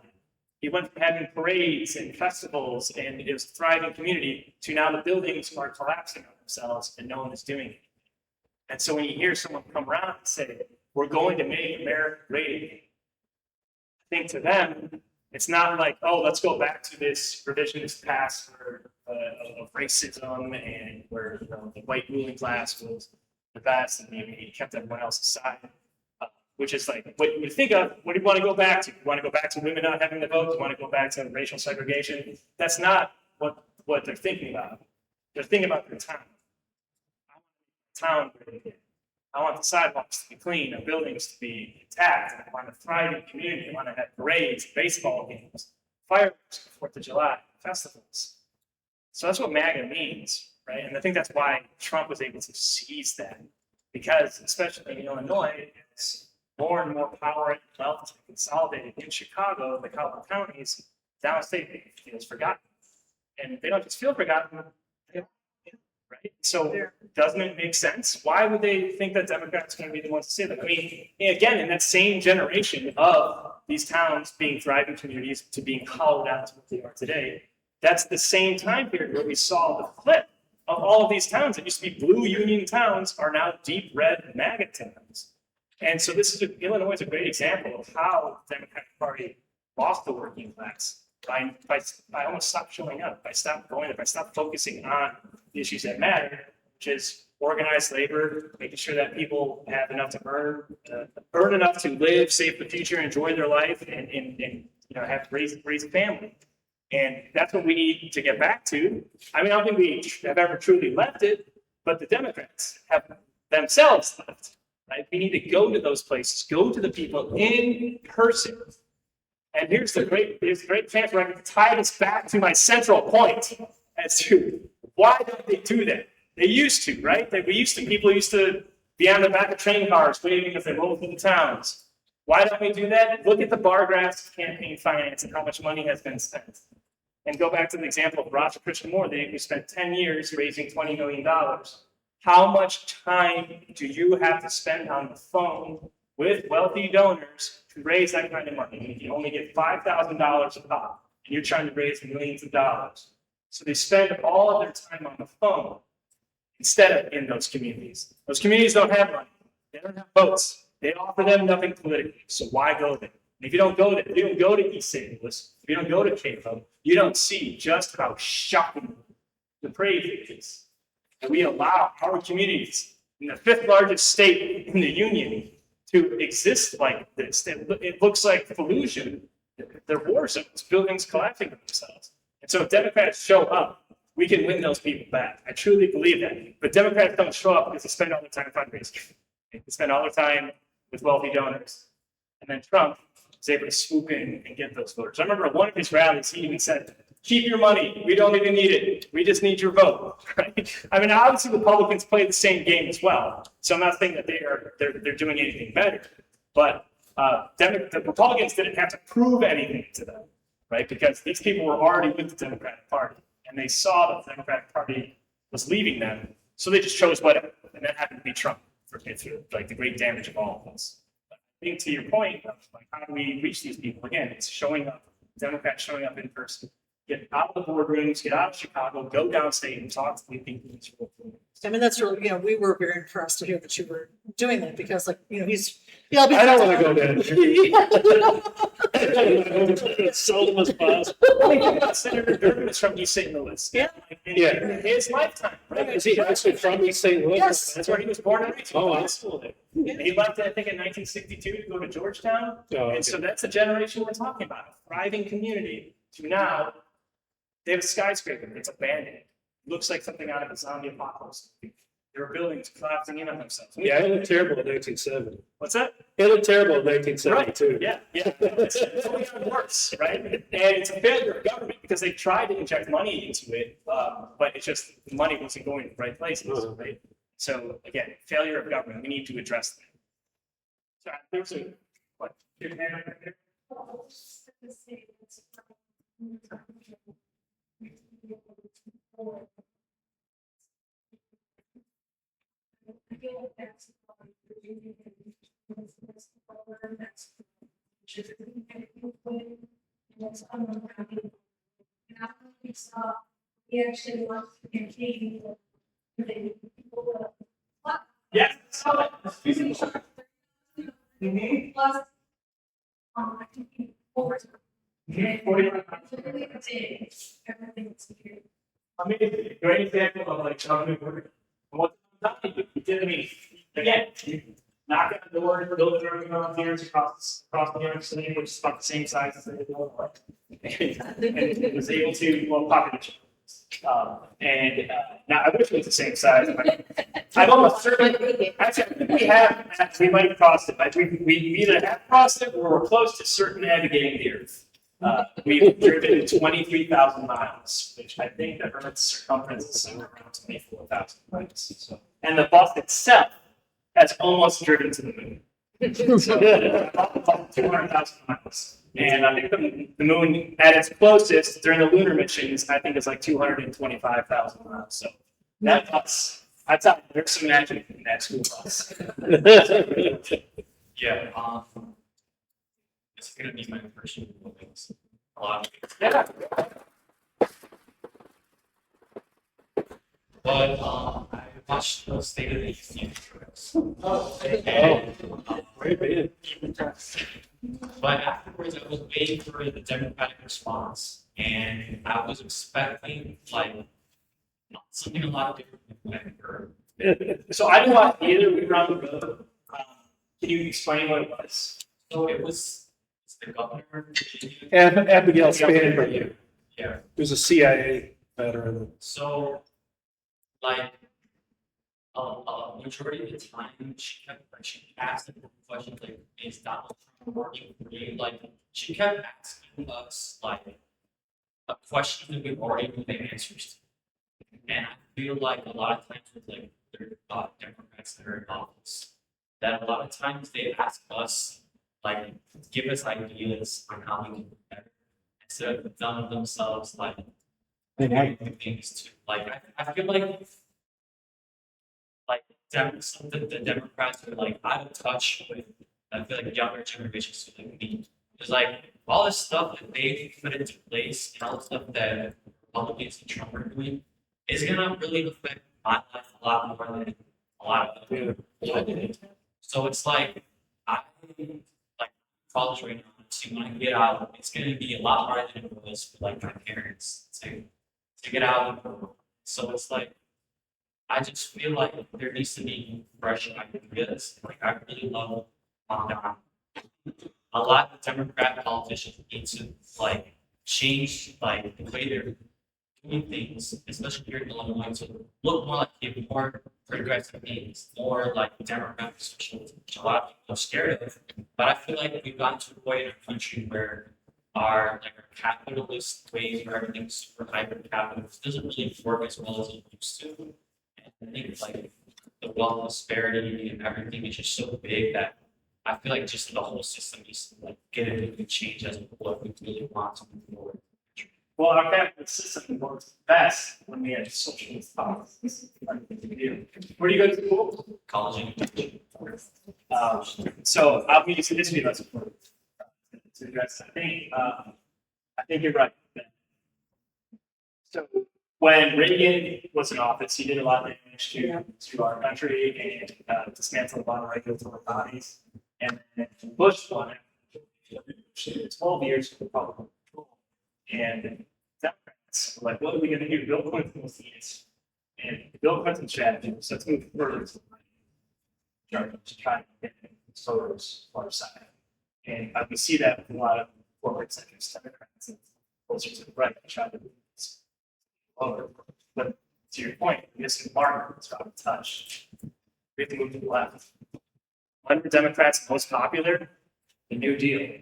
he went from having parades and festivals and it was a thriving community to now the buildings are collapsing on themselves and no one is doing it. And so when you hear someone come around and say, we're going to make America great again, I think to them, it's not like, oh, let's go back to this revisionist past of racism and where the white ruling class was the best and he kept everyone else aside. Which is like, what you think of, what do you want to go back to? You want to go back to women not having the vote? Do you want to go back to racial segregation? That's not what they're thinking about. They're thinking about their town. I want a town where I want the sidewalks to be clean, our buildings to be intact. I want a thriving community. I want to have parades, baseball games, fireworks, 4th of July, festivals. So that's what MAGA means, right? And I think that's why Trump was able to seize that, because especially in Illinois, as more and more power and wealth consolidated in Chicago, the Cowley counties, downstate feels forgotten. And they don't just feel forgotten, right? So doesn't it make sense? Why would they think that Democrats are going to be the ones to say that? I mean, again, in that same generation of these towns being thriving communities to being hollowed out to what they are today, that's the same time period where we saw the flip of all of these towns that used to be blue Union towns are now deep red MAGA towns. And so Illinois is a great example of how the Democratic Party lost the working class by almost stopped showing up, by stopped going up, by stopped focusing on the issues that matter, which is organized labor, making sure that people have enough to earn enough to live, save for the future, enjoy their life, and have raise a family. And that's what we need to get back to. I mean, I don't think we have ever truly left it, but the Democrats have themselves left. Right? We need to go to those places, go to the people in person. And here's the great chance where I can tie this back to my central point as to why don't they do that? They used to, right? People used to be on the back of train cars waving as they roll through the towns. Why don't we do that? Look at the bar graphs campaign finance and how much money has been spent. And go back to the example of Roger Christian Moore. They spent 10 years raising $20 million. How much time do you have to spend on the phone with wealthy donors to raise that kind of money? If you only get $5,000 a pop, and you're trying to raise millions of dollars. So they spend all of their time on the phone instead of in those communities. Those communities don't have money. They don't have votes. They offer them nothing politically. So why go there? And if you don't go there, if you don't go to East St. Louis, if you don't go to Cape, you don't see just how shocking depraved it is. And we allow our communities in the 5th largest state in the union to exist like this. It looks like Fallujah. They're war zones, buildings collapsing on themselves. And so if Democrats show up, we can win those people back. I truly believe that. But Democrats don't show up because they spend all their time fundraising. They spend all their time with wealthy donors. And then Trump is able to swoop in and get those voters. I remember at one of his rallies, he even said, keep your money. We don't even need it. We just need your vote. Right? I mean, obviously, Republicans play the same game as well. So I'm not saying that they're doing anything better. But the Republicans didn't have to prove anything to them, right? Because these people were already with the Democratic Party, and they saw that the Democratic Party was leaving them, so they just chose whatever. And that happened to be Trump for like the great damage of all of this. But I think to your point of like how do we reach these people? Again, it's showing up, Democrats showing up in person. Get out of the boardrooms, get out of Chicago, go downstate and talk to the people. I mean, that's really, we were very impressed to hear that you were doing that because I don't want to go there. As seldom as possible. Senator Durbin is from East St. Louis. Yeah. In his lifetime, right? Is he actually from East St. Louis? Yes. That's where he was born and raised. Oh, absolutely. He left, I think, in 1962 to go to Georgetown. Oh, okay. And so that's the generation we're talking about. A thriving community to now, they have a skyscraper. It's abandoned. It looks like something out of a zombie apocalypse. There are buildings collapsing in on themselves. Yeah, it looked terrible in 1970. What's that? It looked terrible in 1972. Right. Yeah. It's only gotten worse, right? And it's a failure of government because they tried to inject money into it, but it's just the money wasn't going to the right places, right? So again, failure of government. We need to address that. So there's a what? He actually wants to continue Yes. plus I think overtime. Everything's here. Amazing. Great example of like how we work. What you did, I mean, again, you knock on the door, build your own volunteers across the New York City, which is about the same size as the Illinois. And was able to, population. Now I wish it was the same size, but I've almost certainly, actually, I think we might have crossed it, but we either have crossed it or we're close to circumnavigating the Earth. We've driven 23,000 miles, which I think the Earth's circumference is somewhere around 24,000 miles. So, and the bus itself has almost driven to the moon. So, about 200,000 miles. And I think the moon, at its closest during the lunar missions, I think it's like 225,000 miles. So that bus, I tell you, there's some magic in that school bus. Yeah, it's gonna be my first year of things. A lot of things. Yeah. But I watched the State of the Union address. Great band. But afterwards, I was waiting for the Democratic response, and I was expecting like something a lot different than what I heard. So I didn't watch either. We were on the road. Can you explain what it was? So it's the governor. Abigail Spanberg, Yeah. who's a CIA veteran. So, like, majority of the time, she asked the question like, "Is Donald Trump working for you?" Like, she kept asking us like a question that we've already knew the answers to, and I feel like a lot of times with like Democrats that are in office, that a lot of times they ask us like give us ideas on how we can do better instead of done themselves like doing things to like I feel like the Democrats are like out of touch with I feel like younger generations like me. There's like all this stuff that they put into place and all the stuff that Republicans and Trump are doing is gonna really affect my life a lot more than a lot of other people. So it's like I like college right now. So when I get out, it's gonna be a lot harder than it was for like my parents to get out. So it's like I just feel like there needs to be fresh ideas. Like I really love a lot of Democrat politicians need to like change like the way they're doing things, especially here in Illinois, to look more like a more progressive things, more like Democratic socialism, which a lot of people are scared of. But I feel like we've gotten to a point in our country where our capitalist ways where everything's super hyper capitalist doesn't really work as well as it used to. And I think like the wealth disparity and everything is just so big that I feel like just the whole system needs to like get a big change as a whole if we really want to move forward. Well, our capitalist system works best when we have socialist policies. Like we do. Where do you go to school? College education. So I'll be using history lesson to address. I think you're right. So when Reagan was in office, he did a lot of damage to our country and dismantled a lot of regulatory bodies. And then Bush won it. 12 years of Republican control. And Democrats were like, what are we going to do? Bill Clinton was the answer. And Bill Clinton's strategy was let's move further to the right to try to get voters on our side. And we see that with a lot of corporate sectors, Democrats, and closer to the right, try to move this forward. But to your point, this environment is out of touch. We have to move to the left. When were Democrats most popular? The New Deal.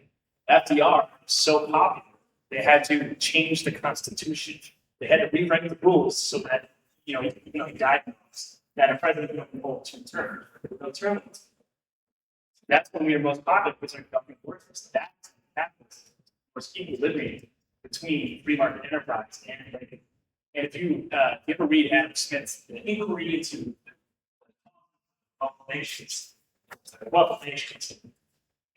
FDR was so popular, they had to change the Constitution. They had to rewrite the rules so that, he died, that a president would hold 2 terms, no term limits. That's when we were most popular because our government workers. That was equilibrium between free market enterprise and Reagan. And if you ever read Adam Smith's Inquiry into Wealth of Nations,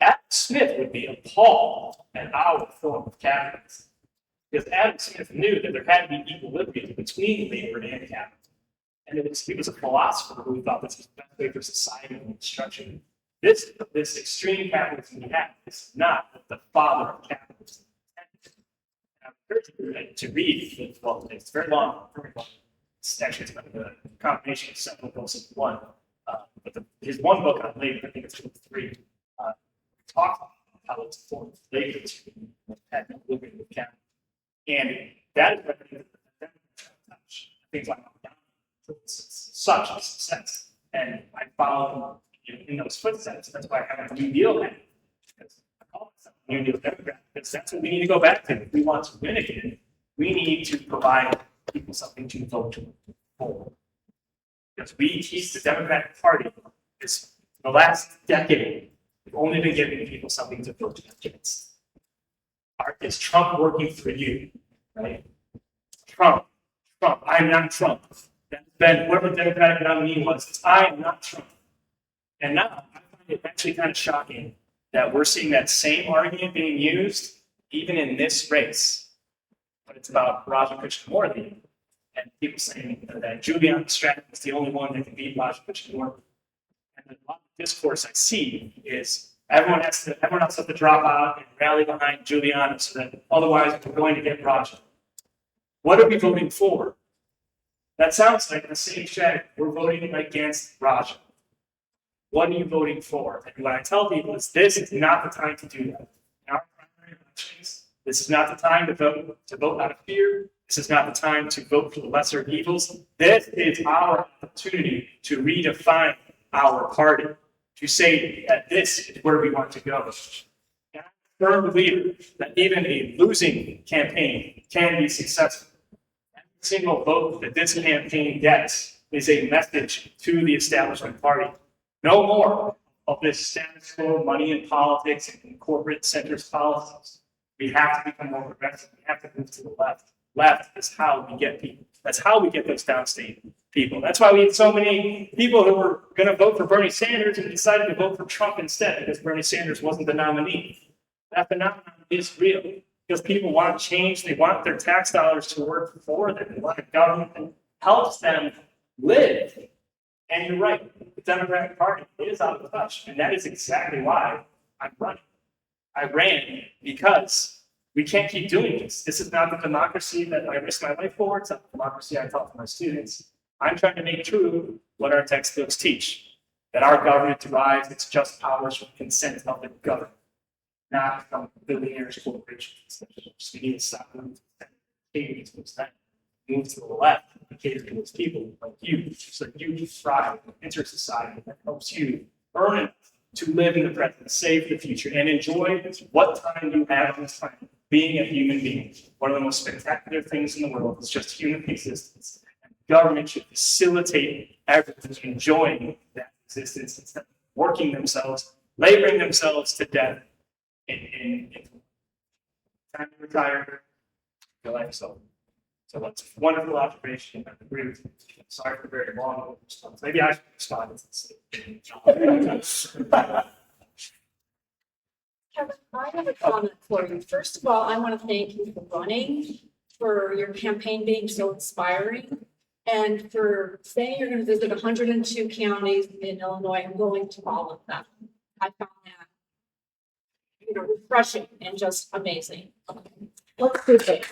Adam Smith would be appalled at our form of capitalism. Because Adam Smith knew that there had to be equilibrium between labor and capital. And he was a philosopher who thought this was the best way for society to be structured. This extreme capitalism we have is not what the father of capitalism intended. I encourage you to read the 12 days. It's very long. It's actually a combination of several books in one. But his one book on labor, I think it's 3, talks about how it's formed labor to have equilibrium with capital. And that is what things like such a success. And I follow in those footsteps. That's why I have a New Deal man. I call myself a New Deal Democrat, because that's what we need to go back to. If we want to win again, we need to provide people something to vote for. Because we teach the Democratic Party is the last decade, we've only been giving people something to vote against. Is Trump working for you? Right? Trump, I'm not Trump. That's been whoever the Democratic nominee was, I am not Trump. And now I find it actually kind of shocking that we're seeing that same argument being used even in this race. But it's about Raja Krishnamurthy and people saying that Julian Stratton is the only one that can beat Raja Krishnamurthy. And a lot of discourse I see is everyone else has to drop out and rally behind Juliana so that otherwise we're going to get Raja. What are we voting for? That sounds like the same strategy. We're voting against Raja. What are you voting for? And what I tell people is this is not the time to do that. In our primary elections, this is not the time to vote out of fear. This is not the time to vote for the lesser of evils. This is our opportunity to redefine our party, to say that this is where we want to go. And I'm a firm believer that even a losing campaign can be successful. Every single vote that this campaign gets is a message to the establishment party. No more of this status quo money in politics and corporate centrist policies. We have to become more progressive. We have to move to the left. Left is how we get people. That's how we get those downstate people. That's why we had so many people who were going to vote for Bernie Sanders and decided to vote for Trump instead because Bernie Sanders wasn't the nominee. That phenomenon is real because people want change. They want their tax dollars to work for them. They want a government that helps them live. And you're right, the Democratic Party is out of touch. And that is exactly why I'm running. I ran because we can't keep doing this. This is not the democracy that I risk my life for. It's not the democracy I taught to my students. I'm trying to make true what our textbooks teach, that our government derives its just powers from consent of the government, not from billionaires, corporations. We need to stop moving move to the left and cater to those people like you, so that you thrive and enter society that helps you earn enough to live in the present, save the future, and enjoy what time you have on this planet. Being a human being, one of the most spectacular things in the world is just human existence. And government should facilitate everyone enjoying that existence instead of working themselves, laboring themselves to death in time to retire. Your life is over. So that's a wonderful observation. I agree with you. Sorry for very long response. Maybe I should respond. Kevin, I have a comment for you. First of all, I want to thank you for running, for your campaign being so inspiring, and for saying you're going to visit 102 counties in Illinois and going to all of them. I found that, refreshing and just amazing. Let's do it.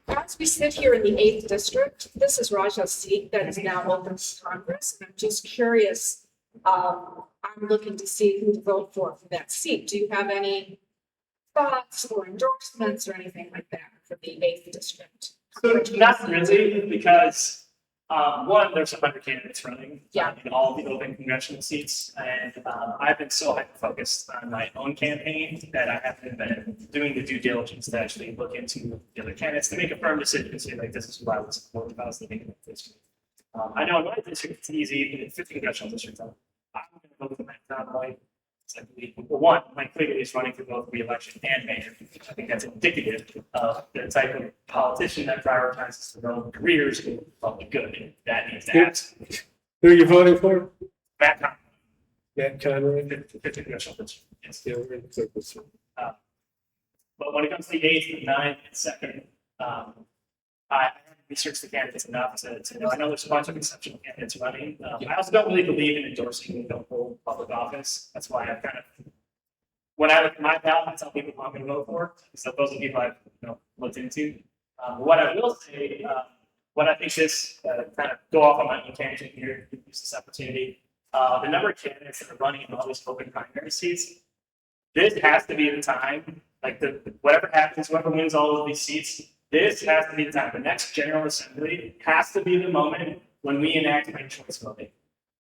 As we sit here in the 8th district, this is Raja's seat that is now open to Congress. And I'm just curious, I'm looking to see who to vote for that seat. Do you have any thoughts or endorsements or anything like that for the 8th district? So not really, because one, there's 100 candidates running in all the open congressional seats, and I've been so hyper-focused on my own campaign that I haven't been doing the due diligence to actually look into the other candidates to make a firm decision and say, like, this is what I would support if I was living in this district. I know in my district it's easy, in 50 congressional districts, I'm going to vote for Matt Conroy. I believe, well, one, Mike Quigley is running for both re-election and mayor. I think that's indicative of the type of politician that prioritizes their own careers and public good. That needs to happen. Who are you voting for? Matt Conroy, Matt Conroy. 50 congressional district. Yes. Yeah, we're in circles. But when it comes to the 8th, the 9th, and 2nd, I haven't researched the candidates enough to know. I know there's a bunch of exceptional candidates running. I also don't really believe in endorsing the whole public office. That's why I've kind of, when I look at my ballot, I tell people who I'm going to vote for. So those are the people I've looked into. What I will say, what I think this kind of go off on my own tangent here, use this opportunity. The number of candidates that are running in all these open primary seats, this has to be the time Like whatever happens, whoever wins all of these seats, this has to be the time. The next General Assembly has to be the moment when we enact ranked choice voting.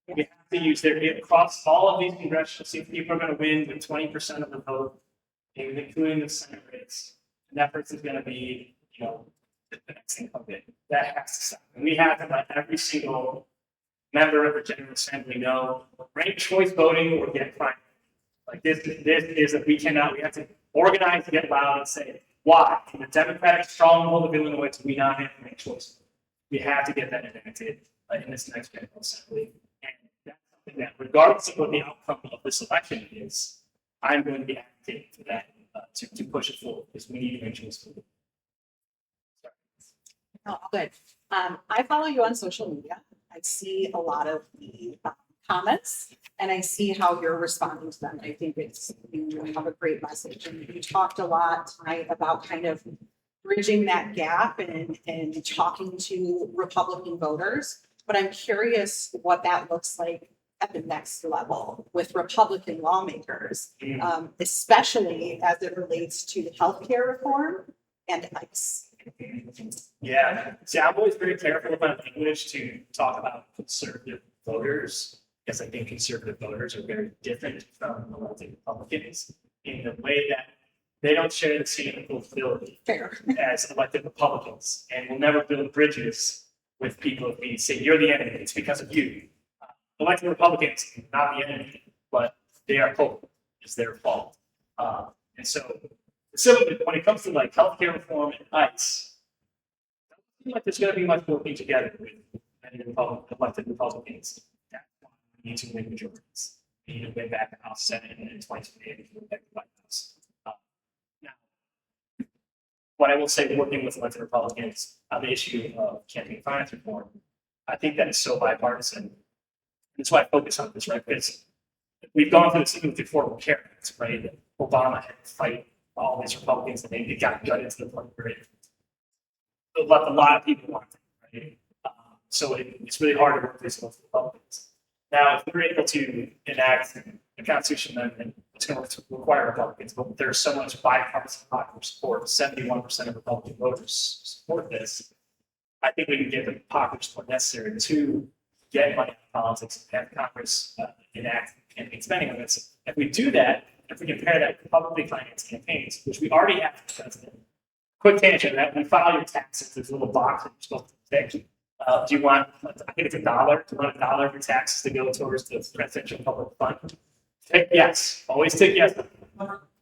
We have to use across all of these congressional seats, people are going to win with 20% of the vote, including the Senate race. And that person's going to be, the next incumbent. That has to stop. And we have to let every single member of the General Assembly know ranked choice voting or get fined. Like this is that we have to organize, get loud, and say why in the Democratic stronghold of Illinois do we not have ranked choice? We have to get that enacted in this next General Assembly, and that's something that, regardless of what the outcome of this election is, I'm going to be advocating for that to push it forward because we need ranked choice voting. Oh, good. I follow you on social media. I see a lot of the comments and I see how you're responding to them. I think you have a great message. And you talked a lot tonight about kind of bridging that gap and talking to Republican voters. But I'm curious what that looks like at the next level with Republican lawmakers, especially as it relates to the healthcare reform and ICE. Yeah, see, I'm always very careful about language to talk about conservative voters, because I think conservative voters are very different from elected Republicans in the way that they don't share the same ability as elected Republicans, and will never build bridges with people if we say you're the enemy, it's because of you. Elected Republicans, not the enemy, but they are culpable. It's their fault. And so when it comes to like healthcare reform and ICE, it doesn't seem like there's going to be much working together with elected Republicans. That's why we need to win majorities. We need to win back the House, Senate, and in 2028, win back the White House. Now, what I will say, working with elected Republicans on the issue of campaign finance reform, I think that is so bipartisan. That's why I focus on this, right? Because we've gone through this even with the Affordable Care Act, right? That Obama had to fight all these Republicans, and they got gutted to the point where a lot of people want it, right? So it's really hard to work this with Republicans. Now, if we're able to enact a constitution amendment, it's going to require Republicans, but there's so much bipartisan popular support. 71% of Republican voters support this. I think we can get the popular support necessary to get money out of politics and have Congress enact campaign spending limits. If we do that, if we compare that to publicly financed campaigns, which we already have for the president, quick tangent, that when you file your taxes, there's a little box that you're supposed to tick. Do you want, I think it's $1, do you want $1 of your taxes to go towards the presidential public fund? Tick yes, always tick yes.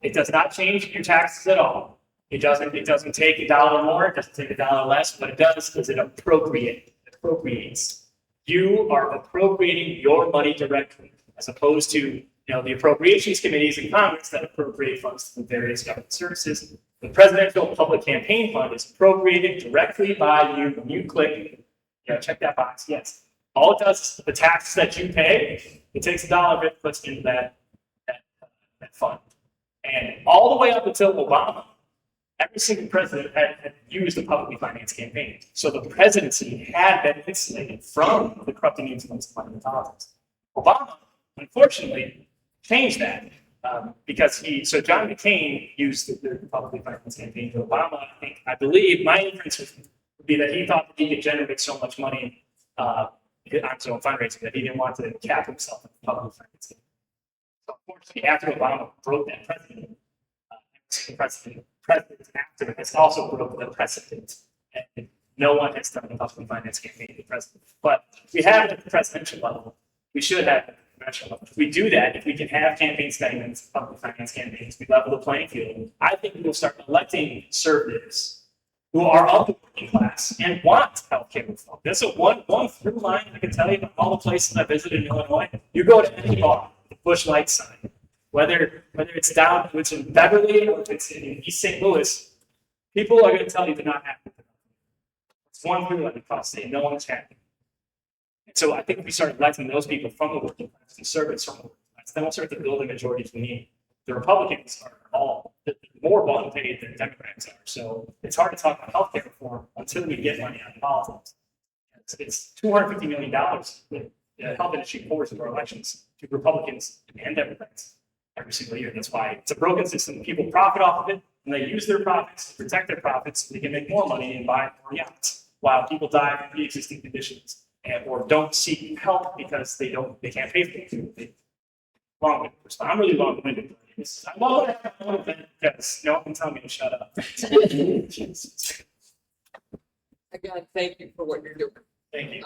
It does not change your taxes at all. It doesn't take $1 more, it doesn't take $1 less. What it does is it appropriates. You are appropriating your money directly, as opposed to the appropriations committees in Congress that appropriate funds to various government services. The presidential public campaign fund is appropriated directly by you when you click, check that box, yes. All it does is the taxes that you pay, it takes $1 of it, puts into that fund. And all the way up until Obama, every single president had used a publicly financed campaign. So the presidency had been insulated from the corrupting influence of money politics. Obama, unfortunately, changed that because John McCain used the publicly financed campaign to Obama. I believe my inference would be that he thought that he could generate so much money on his own fundraising that he didn't want to cap himself in the public financing. So unfortunately, after Obama broke that precedent, presidents after has also broke the precedent, and no one has done a publicly financed campaign to the president. But we have it at the presidential level. We should have it at the congressional level. If we do that, if we can have campaign segments, public finance campaigns, we level the playing field. I think we will start electing conservatives who are of the working class and want healthcare reform. That's a one through line I can tell you about all the places I visited in Illinois. You go to any bar, the Busch Light sign, whether it's down, it's in Beverly or if it's in East St. Louis, people are going to tell you they're not happy. It's one through line across the state. No one's happy. And so I think if we start electing those people from the working class, conservatives from the working class, then we'll start to build the majorities we need. The Republicans are all more well paid than Democrats are. So it's hard to talk about healthcare reform until we get money out of politics. It's $250 million that the health industry pours into our elections to Republicans and Democrats. every single year. That's why it's a broken system. People profit off of it, and they use their profits to protect their profits so they can make more money and buy more yachts, while people die from pre-existing conditions or don't seek help because they can't pay for it. Long-winded person. I'm really long-winded. I love that I have my own event because no one can tell me to shut up. Again, thank you for what you're doing. Thank you.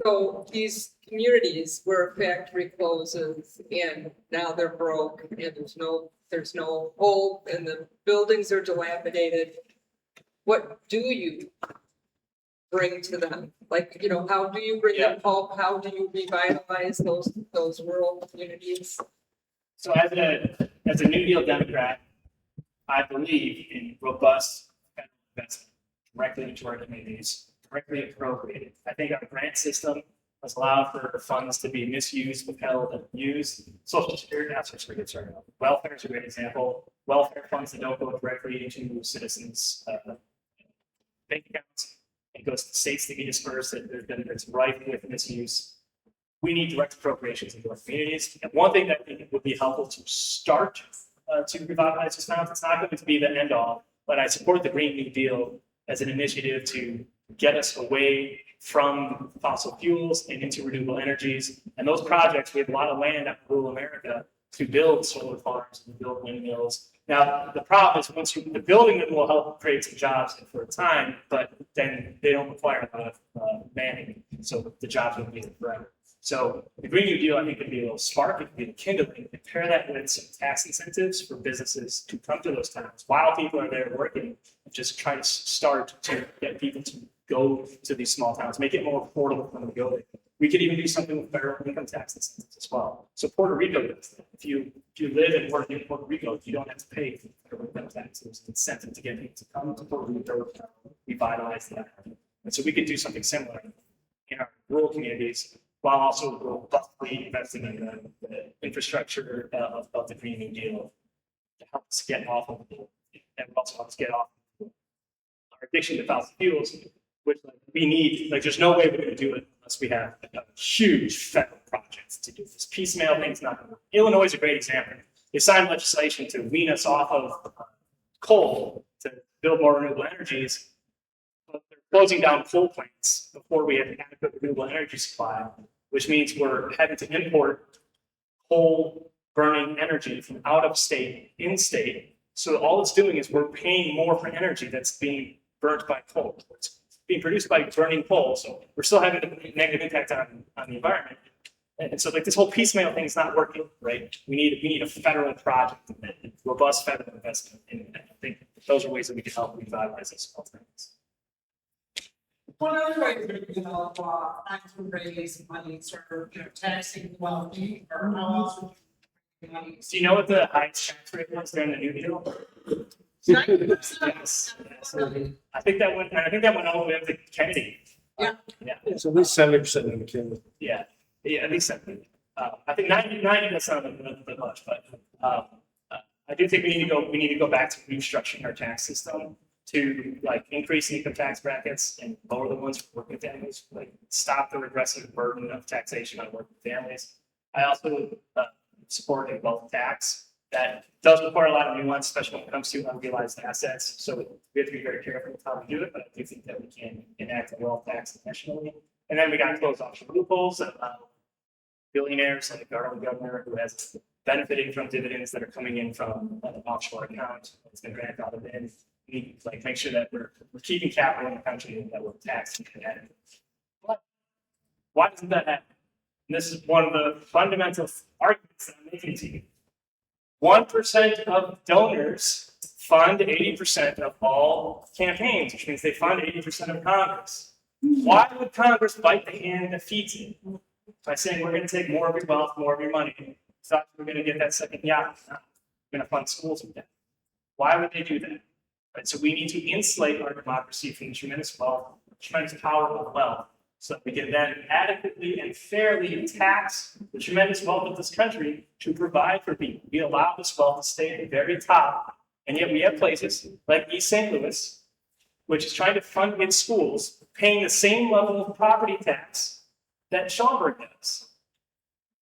So these communities where a factory closes and now they're broke and there's no hope and the buildings are dilapidated. What do you bring to them? Like, you know, how do you bring them hope? How do you revitalize those rural communities? So as a New Deal Democrat, I believe in robust federal investment directly into our communities, directly appropriated. I think our grant system has allowed for funds to be misused, withheld, and used. Social Security, not Social Security, sorry. Welfare is a great example. Welfare funds that don't go directly into citizens' bank accounts. It goes to states to be dispersed. It's rife with misuse. We need direct appropriations into our communities. And one thing that I think would be helpful to start to revitalize this now, it's not going to be the end all, but I support the Green New Deal as an initiative to get us away from fossil fuels and into renewable energies. And those projects, we have a lot of land out in rural America to build solar farms and build windmills. Now, the problem is the building them will help create some jobs for a time, but then they don't require a lot of manning. So the jobs won't be there forever. So the Green New Deal, I think, could be a little spark. It could be a kindling. And pair that with some tax incentives for businesses to come to those towns while people are there working. Just try to start to get people to go to these small towns, make it more affordable for them to go there. We could even do something with federal income tax incentives as well. So Puerto Rico does that. If you live and work in Puerto Rico, you don't have to pay for federal income tax. There's an incentive to get people to come to Puerto Rico, revitalize that. And so we could do something similar in our rural communities, while also robustly investing in the infrastructure of the Green New Deal to help us get off of it, and also help us get off of our addiction to fossil fuels, which we need. Like, there's no way we're going to do it unless we have a huge federal projects to do this. Piecemeal thing's not going to work. Illinois is a great example. They signed legislation to wean us off of coal to build more renewable energies. But they're closing down coal plants before we have adequate renewable energy supply, which means we're having to import coal burning energy from out of state, in state. So all it's doing is we're paying more for energy that's being burnt by coal. It's being produced by burning coal. So we're still having a negative impact on the environment. And so like this whole piecemeal thing is not working, right? We need a federal project, a robust federal investment. And I think those are ways that we can help revitalize these alternatives. One other way to, trying to raise money, sort of, taxing wealthy, or how else would you money? Do you know what the highest tax rate was during the New Deal? 90%. Yes. I think that went all the way up to Kennedy. Yeah. It's at least 70% of the kids. Yeah, at least 70. I think 90 that's not that much, but I do think we need to go back to restructuring our tax system to like increase income tax brackets and lower the ones for working families, like stop the regressive burden of taxation on working families. I also support a wealth tax that does require a lot of nuance, especially when it comes to unrealized assets. So we have to be very careful with how we do it, but I do think that we can enact a wealth tax intentionally. And then we got to close off some loopholes that allow billionaires like our own governor, who has benefiting from dividends that are coming in from an offshore account, it's been grandfathered in. We need to make sure that we're keeping capital in the country and that we're taxing it. But why doesn't that happen? And this is one of the fundamental arguments that I'm making to you. 1% of donors fund 80% of all campaigns, which means they fund 80% of Congress. Why would Congress bite the hand that feeds it by saying we're going to take more of your wealth, more of your money? So we're going to get that second yacht. No, we're going to fund schools with that. Why would they do that? Right, so we need to insulate our democracy from the tremendous wealth, tremendous power of wealth, so that we can then adequately and fairly tax the tremendous wealth of this country to provide for people. We allow this wealth to stay at the very top, and yet we have places like East St. Louis, which is trying to fund its schools, paying the same level of property tax that Schaumburg does.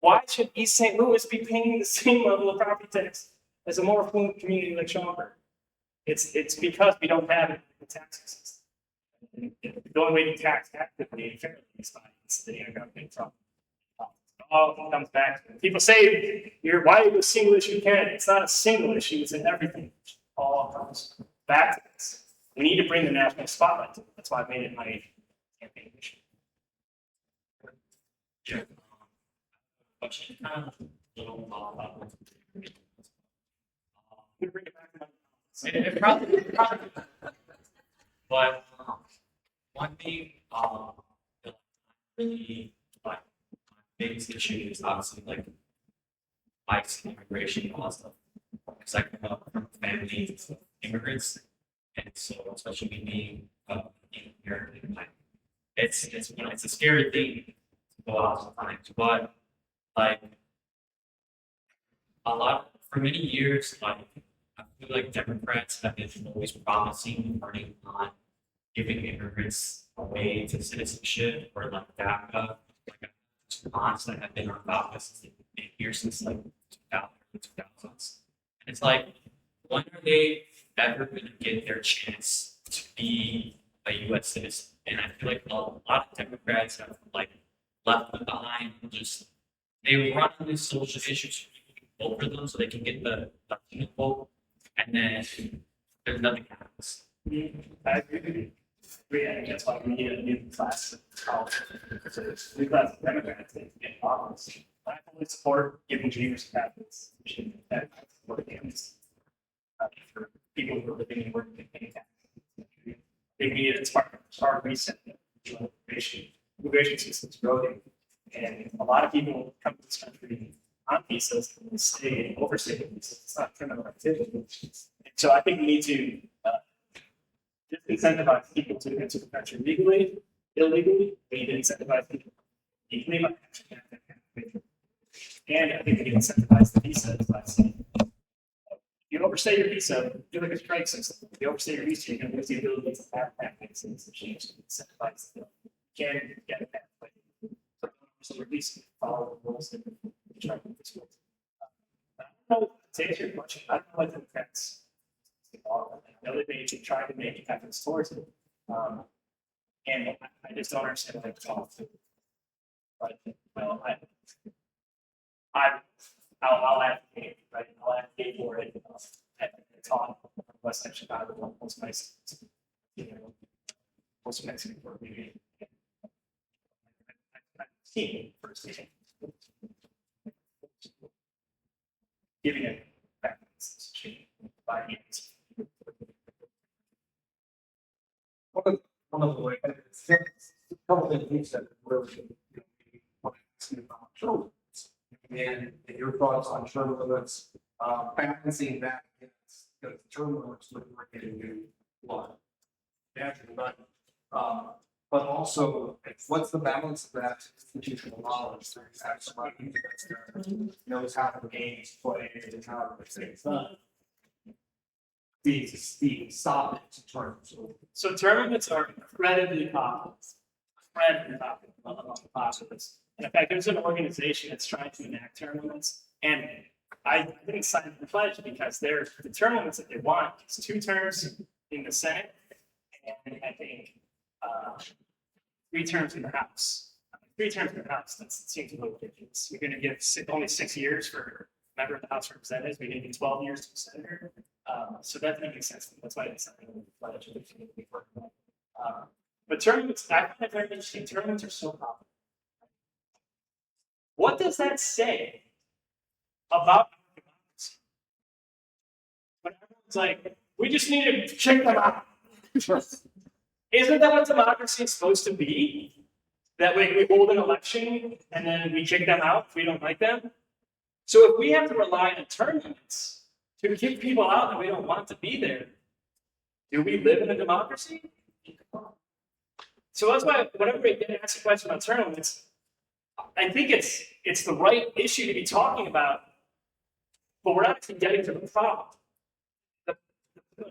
Why should East St. Louis be paying the same level of property tax as a more affluent community like Schaumburg? It's because we don't have the tax system. The only way to tax actively fairly is by the government from. It all comes back to it. People say why are you a single issue candidate? It's not a single issue, it's in everything. It all comes back to this. We need to bring the national spotlight to it. That's why I made it my campaign mission. Yeah. Question, little about. We bring it back to my. It probably. But one thing, that really like my biggest issue is obviously like ICE and immigration and all that stuff. Because I come up from a family of immigrants, and so especially me being in here, like it's a scary thing to go out sometimes, but like for many years, like I feel like Democrats have been always promising and running on giving immigrants a way to citizenship or like DACA, like bonds that have been on DACA since they've been here since like 2000s. And it's like, when are they ever going to get their chance to be a U.S. citizen? And I feel like a lot of Democrats have like left them behind and just they run on these social issues so people can vote for them so they can get the Latino vote, and then there's nothing happens. I agree with you. And that's why we need a new class of college. Because new class of Democrats that get office. I fully support giving juniors pathways. That support families. For people who are living and working in paying taxes. They need it as part of reset. Immigration system's broken. And a lot of people come to this country on visas and stay and overstay the visas. It's not criminal activity. And so I think we need to disincentivize people to enter the country legally, illegally. We need to incentivize people legally by actually having that kind of thing. And I think we need to incentivize the visa by saying, if you overstay your visa, do like a strike system. If you overstay your visa, you're going to lose the ability to have that things to change to incentivize them. You can get a pathway. So at least follow the rules and try to move this forward. I don't know, to answer your question, I don't know what the effects. I know that they try to make efforts towards it. And I just don't understand what it's all to. But, well, I'll advocate, right? I'll advocate for it. At talk, West End Chicago, most nice, most Mexican for me. Giving it back by hands. One of the ways, a couple of things that really, asking about term limits. And your thoughts on term limits, balancing that against the term limits with getting new law. But also, what's the balance of that institutional knowledge that you have somebody that's there, knows how the games play and how the things done? The stop it to terms. So term limits are incredibly popular. Incredibly popular among the populace. And in fact, there's an organization that's trying to enact term limits. And I didn't sign the pledge because the term limits that they want is 2 terms in the Senate. And I think 3 terms in the House. 3 terms in the House, that seems a little ridiculous. You're going to give only 6 years for a member of the House of Representatives. We're going to give 12 years to a senator. So that doesn't make sense. That's why I didn't sign the pledge. But term limits, I find it very interesting. Term limits are so popular. What does that say about democracy? When everyone's like, we just need to check them out. Isn't that what democracy is supposed to be? That way we hold an election and then we kick them out if we don't like them? So if we have to rely on term limits to kick people out that we don't want to be there, do we live in a democracy? So that's why whenever we get asked a question about term limits, I think it's the right issue to be talking about, but we're not actually getting to the problem.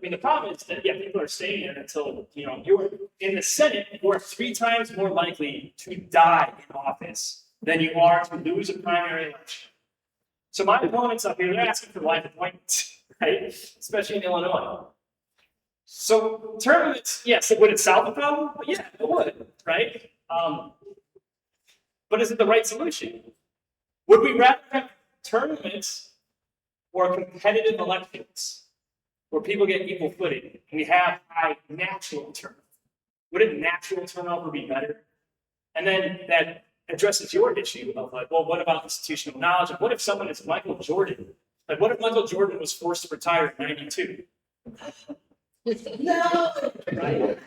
The problem is that people are staying there until you're in the Senate. You are 3 times more likely to die in office than you are to lose a primary election. So my opponents up here, they're asking for life appointments, right? Especially in Illinois. So term limits, yes, would it solve the problem? Yeah, it would, right? But is it the right solution? Would we rather have term limits or competitive elections where people get equal footing and we have high natural turnover? Wouldn't natural turnover be better? And then that addresses your issue of like, well, what about institutional knowledge? What if someone is Michael Jordan? Like, what if Michael Jordan was forced to retire in '92? No. Right?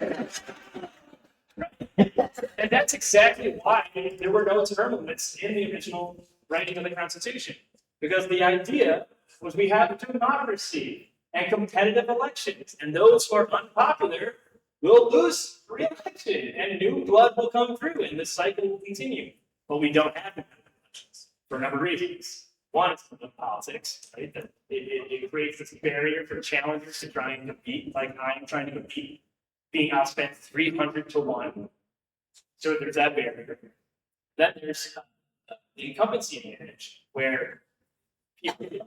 And that's exactly why there were no term limits in the original writing of the Constitution. Because the idea was we have a democracy and competitive elections, and those who are unpopular will lose re-election, and new blood will come through, and this cycle will continue. But we don't have elections for a number of reasons. One is politics, right? That it creates this barrier for challengers to try and compete, like I'm trying to compete, being outspent 300 to 1. So there's that barrier. Then there's the incumbency advantage, where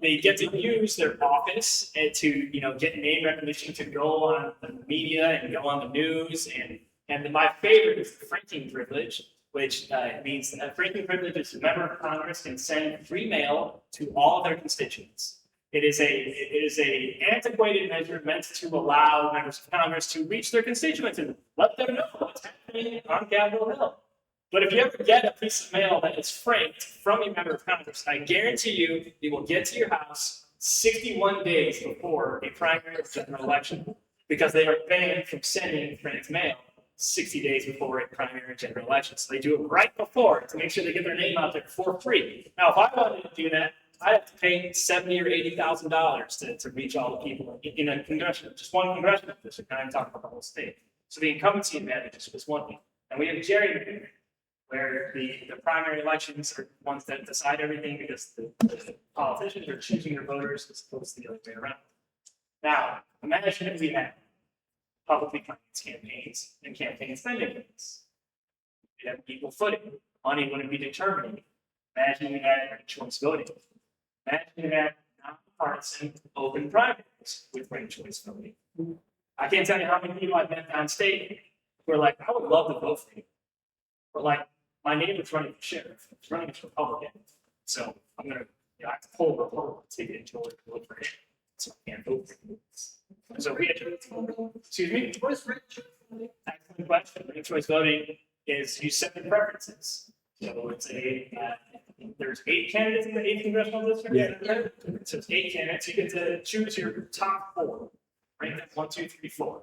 they get to use their office and to get name recognition, to go on the media and go on the news, and my favorite is the franking privilege, which means that franking privilege is a member of Congress can send free mail to all of their constituents. It is a antiquated measure meant to allow members of Congress to reach their constituents and let them know what's happening on Capitol Hill. But if you ever get a piece of mail that is franked from a member of Congress, I guarantee you it will get to your house 61 days before a primary or general election, because they are banned from sending franked mail 60 days before a primary or general election. So they do it right before to make sure they get their name out there for free. Now, if I wanted to do that, I'd have to pay $70,000 or $80,000 to reach all the people in a congressional, just one congressional district. I'm talking about the whole state. So the incumbency advantage is one thing, and we have gerrymandering, where the primary elections are ones that decide everything because the politicians are choosing their voters as opposed to the other way around. Now, imagine if we had publicly financed campaigns and campaign spending limits. We'd have equal footing. Money wouldn't be determining. Imagine we had ranked choice voting. Imagine we had nonpartisan open primaries with ranked choice voting. I can't tell you how many people I've met downstate who are like, I would love to vote for you. But like, my neighbor's running for sheriff, he's running as Republican. So I'm gonna, I have to pull the Republican ticket to vote for him. So I can't vote for him. So we had to, excuse me? Excellent question. Ranked choice voting is you set the preferences. So it's there's 8 candidates in the 8th congressional district. Yeah. So it's 8 candidates. You get to choose your top 4. Rank them 1, 2, 3, 4.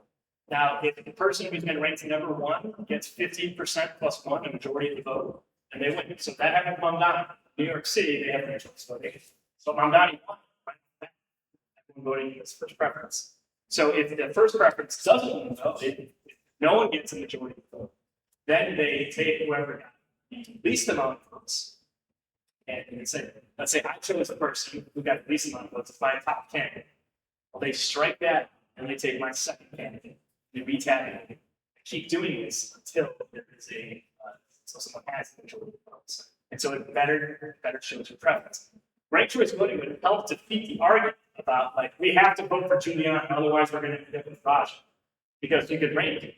Now, if the person who's been ranked number 1 gets 50% plus 1, a majority of the vote, then they win. So that happened in Mamdani, New York City. They have ranked choice voting. So Mamdani won. Right? Everyone voting as first preference. So if the first preference doesn't win the vote, if no one gets a majority of the vote, then they take whoever got the least amount of votes. And say, let's say I chose the person who got the least amount of votes as my top candidate. Well, they strike that and they take my second candidate. They retab it. They keep doing this until there is so someone has the majority of votes. And so it better shows your preference. Ranked choice voting would help defeat the argument about like we have to vote for Giuliani, otherwise we're going to end up with Raj. Because you could rank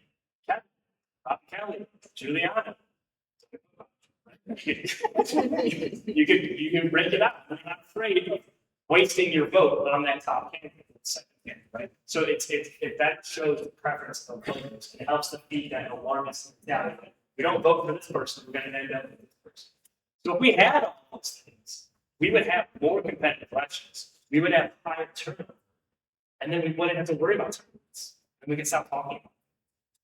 Kelly, Giuliani. You can break it out. You're not afraid of wasting your vote on that top candidate, second candidate, right? So if that shows the preference of voters, it helps defeat that alarmist mentality. We don't vote for this person, we're going to end up with this person. So if we had all those things, we would have more competitive elections. We would have higher turnover, and then we wouldn't have to worry about turnovers, and we can stop talking about it.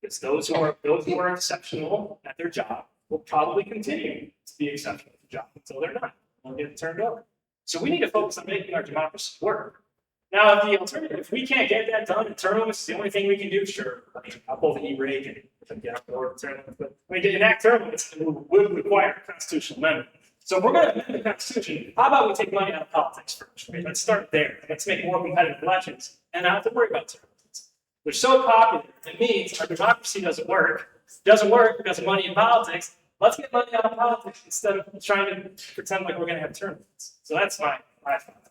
Because those who are exceptional at their job will probably continue to be exceptional at the job until they're not. They'll get turned over. So we need to focus on making our democracy work. Now, if the alternative, if we can't get that done, and term-limits is the only thing we can do, sure. I mean, I'll pull the E-rate and get on board with term-limits, but when we enact term-limits, it would require a constitutional amendment. So if we're going to amend the Constitution, how about we take money out of politics first? Right? Let's start there. Let's make more competitive elections and not have to worry about term-limits. They're so popular, it means our democracy doesn't work. It doesn't work because of money in politics, let's get money out of politics instead of trying to pretend like we're gonna have tournaments. So that's my thought.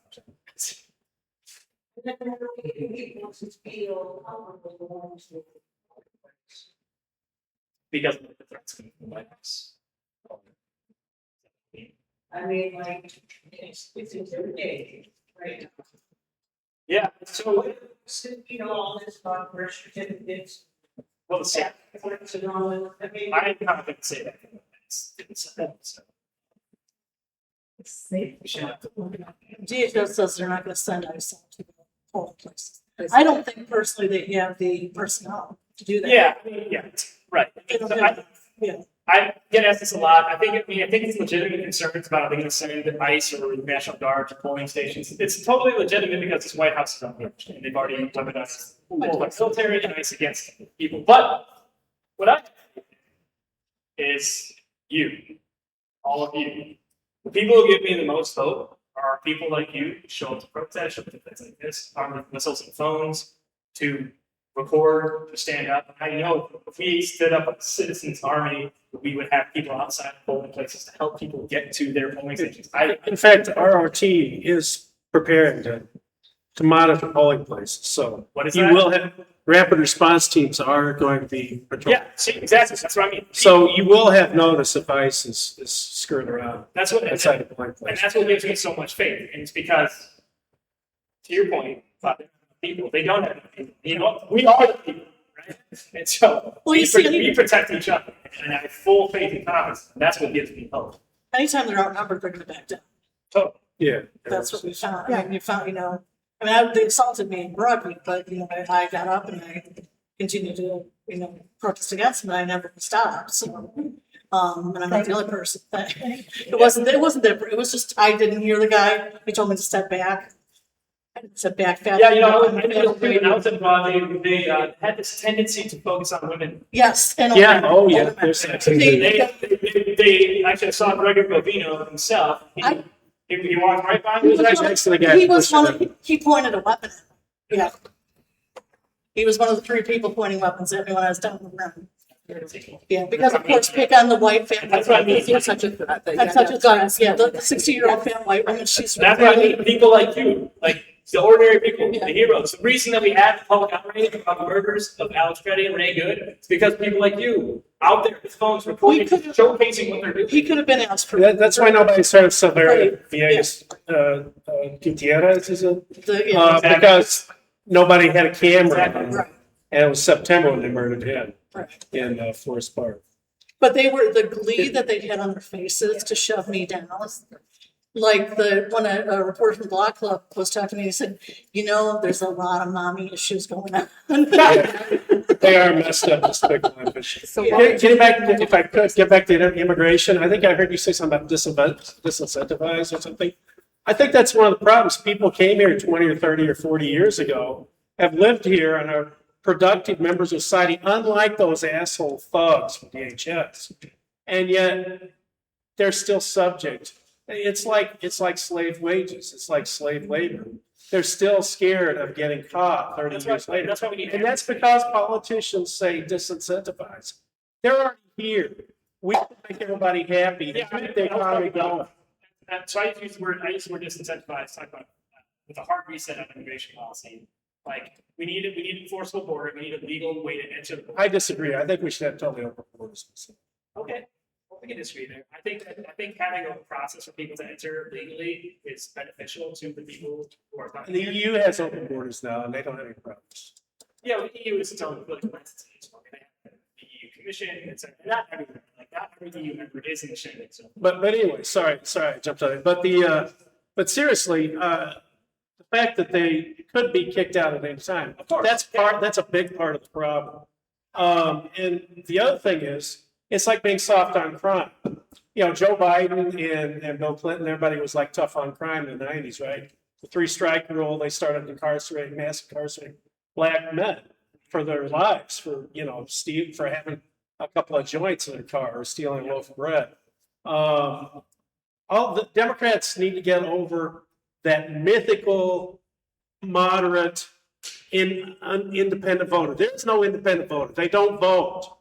Because of the threats coming from the White House. I mean, like, it's intimidating, right? Yeah, so, You know, all this about birth certificates. well, the same. And all that, I mean. I'm not gonna say that. Didn't say that, so. We should have to look it up. DHS says they're not gonna send ICE out to the polling places. I don't think personally they have the personnel to do that. Yeah, I mean, yeah, right. They don't So have- yeah. I get asked this a lot. I think it's legitimate concerns about are they going to send ICE or National Guard to polling stations. It's totally legitimate because this White House is unhinged and they've already weaponized the military and ICE against people. But what I is you, all of you. The people who give me the most hope are people like you who show up to protest, show up to things like this, armed with missiles and phones, to record, to stand up. I know if we stood up a citizens' army, we would have people outside polling places to help people get to their polling stations. In fact, ROT is preparing to monitor polling places, so. What is you that? will have, rapid response teams are going to be patrolling. Yeah, see, exactly. That's what I mean. So you will have notice if ICE is skirting around That's what, outside of polling and places. that's what gives me so much faith. And it's because, to your point, about the people, they don't have people. You know, we are the people, right? And so Well, you see, we protect each other, and I have full faith and confidence. That's what gives me hope. Anytime they're outnumbered, they're gonna back down. Totally. Yeah. That's what we found. I mean, you found, they assaulted me and brought me, but, I got up and I continued to, protest against them, and I never stopped, so. And I'm not the only person that, it wasn't that, it was just, I didn't hear the guy, he told me to step back. I stepped back fast. Yeah, I was involved. They had this tendency to focus on women. Yes. And Yeah, oh, yeah, older men. there's that. They actually saw Gregor Bovino himself. He walked right by me. He was right next to the guy. He was he pointed a weapon at me. Yeah. He was one of the 3 people pointing weapons at me when I was down the room. Yeah, because of course, pick on the white family. That's what I mean. You're such a threat. I'm such a threat. Yeah, the 60-year-old fat white woman, she's. That's what I mean. People like you, like the ordinary people, the heroes. The reason that we have the public outrage about the murders of Alex Petty and Renee Good is because people like you out there with phones recording, showcasing what they're doing. He could have been asked for. That's why nobody started Silveria Right. Villegas, Gutierrez, is it? Exactly. Because nobody had a camera. Right. And it was September when they murdered him Right. in Forest Park. But they were, the glee that they had on their faces to shove me down. Like when a reporter from Block Club was talking to me, he said, there's a lot of mommy issues going on. They are messed up, despicable and vicious. So Getting back, if I could, get back to immigration, I think I heard you say something about disincentivize or something. I think that's one of the problems. People came here 20 or 30 or 40 years ago, have lived here and are productive members of society, unlike those asshole thugs from DHS. And yet they're still subject. It's like slave wages. It's like slave labor. They're still scared of getting caught 30 years later. That's why we need. And that's because politicians say disincentivize. They're already here. We can make everybody happy. Yeah, Keep the economy going. So I use the word disincentivize, talk about with a hard reset on immigration policy. Like we need enforceable border, we need a legal way to enter the border. I disagree. I think we should have totally open borders. Okay, well, we can disagree there. I think having a process for people to enter legally is beneficial to the people who are coming The here. EU has open borders now, and they don't have any problems. Yeah, well, the EU is its own political entity. So they have the EU Commission, etc. Not everything, like not every EU member is in the Schengen zone. But anyway, sorry, I jumped on it. But seriously, the fact that they could be kicked out at any time, Of course. that's a big part of the problem. And the other thing is, it's like being soft on crime. Joe Biden and Bill Clinton, everybody was like tough on crime in the 90s, right? The 3-strike rule, they started mass incarcerating black men for their lives, for having a couple of joints in their car or stealing a loaf of bread. All the Democrats need to get over that mythical, moderate, independent voter. There's no independent voter. They don't vote.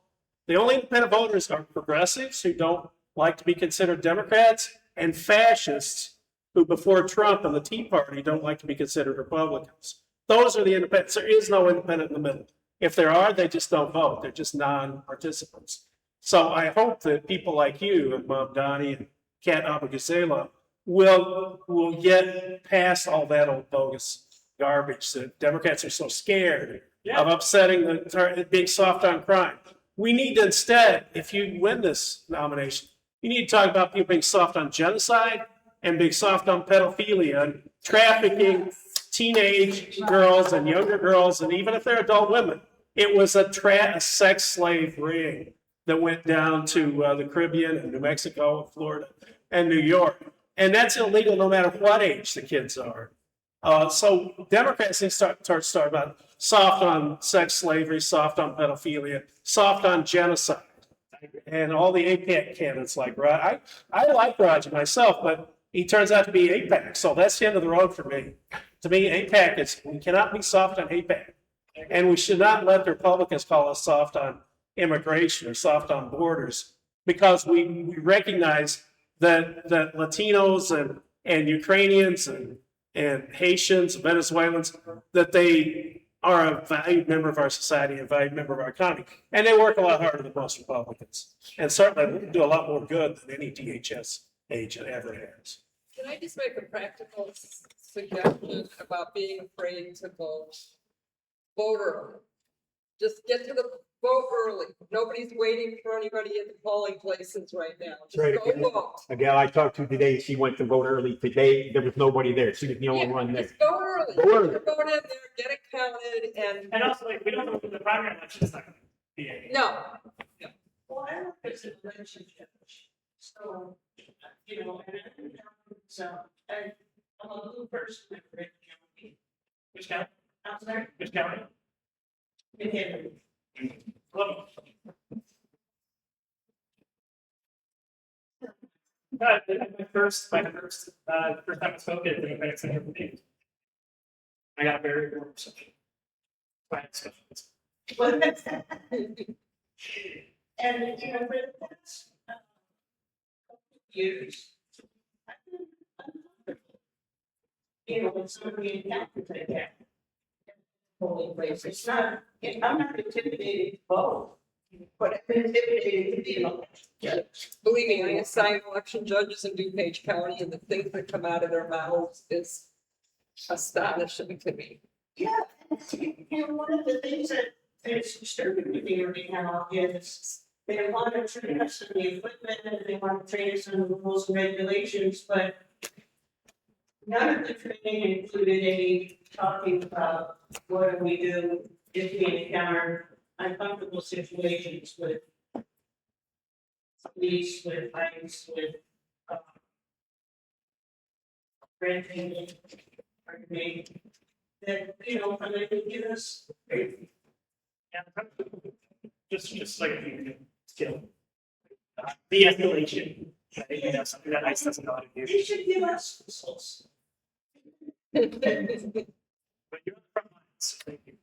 The only independent voters are progressives who don't like to be considered Democrats and fascists who before Trump and the Tea Party don't like to be considered Republicans. Those are the independents. There is no independent in the middle. If there are, they just don't vote. They're just non-participants. So I hope that people like you and Mom Donnie and Kat Abou-Gazela will get past all that old bogus garbage that Democrats are so scared of upsetting being soft on crime. We need to instead, if you win this nomination, you need to talk about people being soft on genocide and being soft on pedophilia and trafficking teenage girls and younger girls, and even if they're adult women. It was a sex slave ring that went down to the Caribbean and New Mexico, Florida, and New York. And that's illegal no matter what age the kids are. So Democrats need to start about soft on sex slavery, soft on pedophilia, soft on genocide. And all the APAC candidates like Rod. I like Roger myself, but he turns out to be APAC. So that's the end of the road for me. To me, APAC is, we cannot be soft on APAC. And we should not let the Republicans call us soft on immigration or soft on borders, because we recognize that Latinos and Ukrainians and Haitians, Venezuelans, that they are a valued member of our society, a valued member of our economy. And they work a lot harder than most Republicans. And certainly do a lot more good than any DHS agent ever has. Can I just make a practical suggestion about being afraid to vote? Vote early. Just get to the vote early. Nobody's waiting for anybody at the polling places right now. Just Right. go vote. A gal I talked to today, she went to vote early today. There was nobody there. She was the only Yeah, one there. just go early. Go early. Vote in there, get it counted, And also, like, we don't know what the primary election is not going to be. no. Well, I don't think it's a relationship. So, you know, so I'm a little person that read county. Which county? I'm sorry, Which county? in Henry. Columbus. My first time I spoke at the Democratic Center for Peace. I got a very good reception. Well, that's and, you know, for the past years, I've been, you know, when somebody enacted like that. Polling place, it's not, I'm not intimidated to vote, but I'm intimidated to be an election judge. Believe me, I assign election judges in DuPage County, and the things that come out of their mouths is astonishing to me. Yeah, and one of the things that is disturbing to me right now is they want to train us on the equipment and they want to train us on the rules and regulations, but none of the training included any talking about what do we do if we encounter uncomfortable situations with police, with ICE, with renting, that, you know, and they can give us. Just like a skill. De-escalation. You know, something that ICE doesn't know how to do. They should give us missiles. But you're on the front lines. Thank you.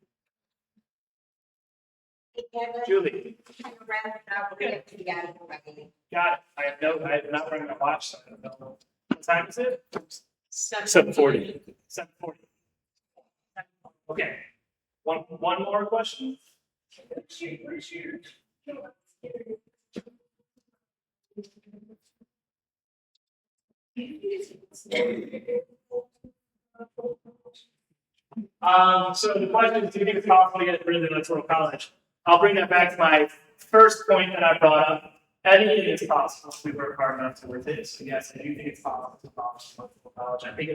Julie. Got it. I have not run my watch, so I don't know. What time is it? 7:40. 7:40. Okay. One more question. So the question is, do you think it's possible to get rid of the electoral college? I'll bring that back to my first point that I brought up. I think it is possible if we work hard enough towards it. So yes, I do think it's possible to abolish the electoral college. I think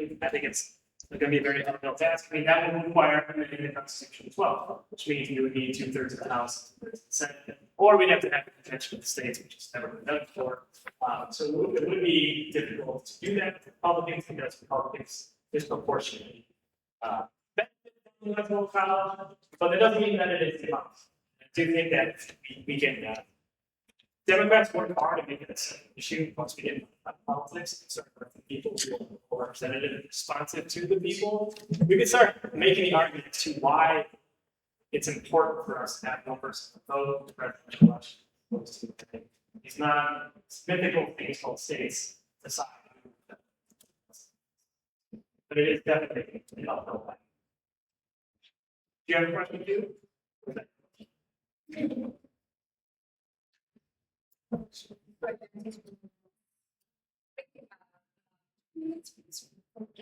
it's going to be a very difficult task. I mean, that would require amending the Constitution as well, which means you would need 2/3 of the House, 2/3 of the Senate, or we'd have to have a convention of the states, which has never been done before. So it would be difficult to do that for Republicans because Republicans disproportionately benefit from the electoral college, but that doesn't mean that it is impossible. I do think that we can. Democrats work hard to make it a sensitive issue once we get into politics and start with the people who are representative and responsive to the people. We can start making the argument to why it's important for us to have one person vote in the presidential election. These non-mythical things called states aside. But it is definitely an uphill fight. Do you have a question, too?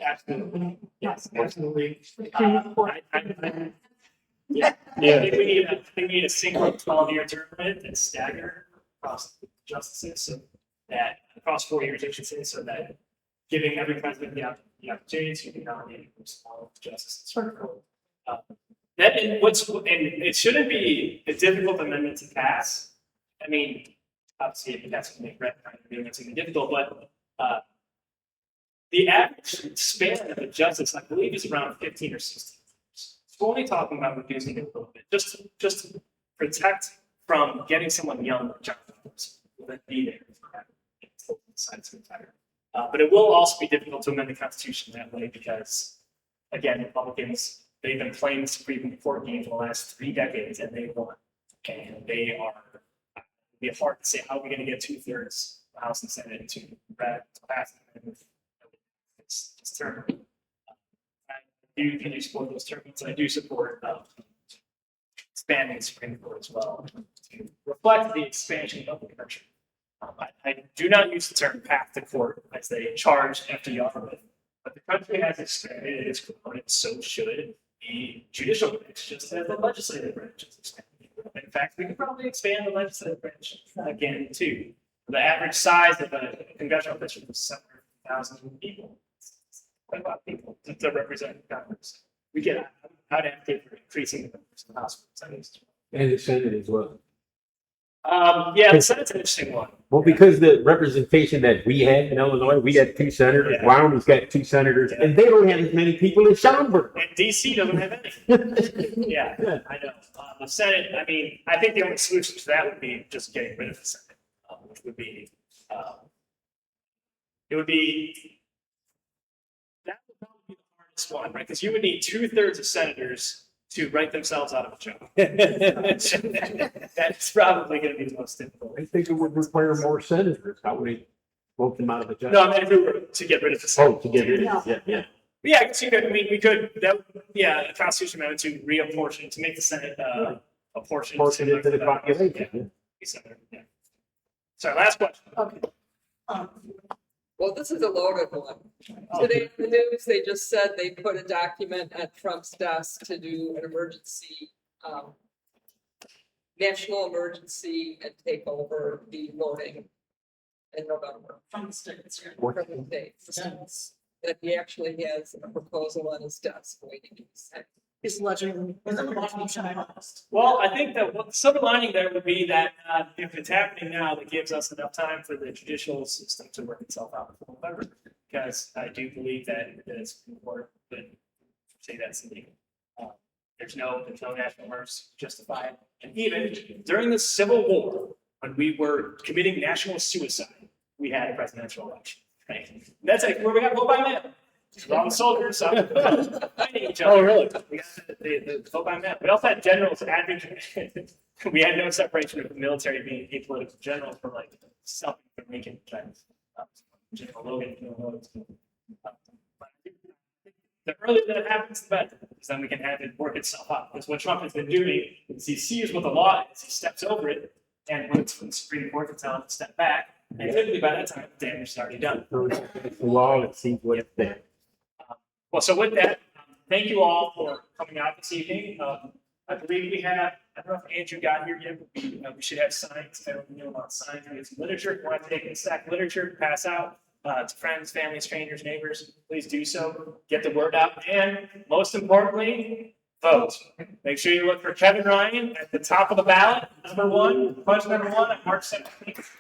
Absolutely. Yes, absolutely. Yeah, I think we need a single 12-year term limit that's staggered across justices, so that across 4 years, I should say, so that giving every president the opportunity to be nominated for small justices. That and it shouldn't be a difficult amendment to pass. I mean, obviously, if that's going to make red, it's going to be difficult, but the average span of a justice, I believe, is around 15 or 16 years. So we're only talking about reducing it a little bit, just to protect from getting someone young like John Roberts will then be there until he decides to retire. But it will also be difficult to amend the Constitution that way because, again, Republicans, they've been playing the Supreme Court game for the last 3 decades and they won. And they are, it'd be hard to say how are we going to get 2/3 of the House and Senate to pass an amendment. It's terrible. I do support those terms. I do support expanding the Supreme Court as well to reflect the expansion of the country. I do not use the term path to court as they charged FDR with, but the country has expanded its component, so should the judicial branch, just as the legislative branch has expanded. In fact, we could probably expand the legislative branch again, too. The average size of a congressional district is 700,000 people. Quite a lot of people to represent Congress. I'd advocate for increasing the numbers of House representatives. And the Senate as well. Yeah, the Senate's an interesting one. Well, because the representation that we had in Illinois, we had 2 senators. Yeah. Wyoming's got 2 senators, and they don't have as many people as Schaumburg. And DC doesn't have any. Yeah, I know. The Senate, I mean, I think the only solution to that would be just getting rid of the Senate, which would be, it would be, that would probably be the hardest one, right? Because you would need 2/3 of senators to write themselves out of a job. That's probably going to be the most difficult. I think it would require more senators. How would we vote them out of the job? No, I mean, if we were to get rid of the Senate. Oh, to get rid of it, yeah. Yeah, I guess you could, I mean, we could, a constitution amendment to reapportion, to make the Senate, apportion. Portion it to the population. Yeah. Sorry, last question. Okay. Well, this is a loaded one. Today in the news, they just said they put a document at Trump's desk to do an emergency, national emergency and take over the voting in November. From the states, yeah. From the states. That he actually has a proposal on his desk waiting to be sent. He's alleging, Well, I think that the silver lining there would be that if it's happening now, that gives us enough time for the judicial system to work itself out before November. Because I do believe that the Supreme Court could say that's illegal. There's no national emergency to justify it. And even during the Civil War, when we were committing national suicide, we had a presidential election. Right? And that's like where we got vote by mail. All the soldiers fighting each other. Oh, really? We got the vote by mail. We also had generals advocating. We had no separation of the military being apolitical generals for like stopping from making trends. General Logan, the earlier that happens, the better, because then we can have it work itself out. Because what Trump has been doing is he sees what the law is, he steps over it, and waits for the Supreme Court to tell him to step back. And typically by that time, the damage is already done. The law, it seems what it's there. Well, so with that, thank you all for coming out this evening. I believe we have, I don't know if Andrew got here yet, but we should have signs. I don't know about signs. We have some literature. If you want to take a stack of literature to pass out to friends, family, strangers, neighbors, please do so. Get the word out. And most importantly, vote. Make sure you look for Kevin Ryan at the top of the ballot, number 1, punch number 1 on March 17th.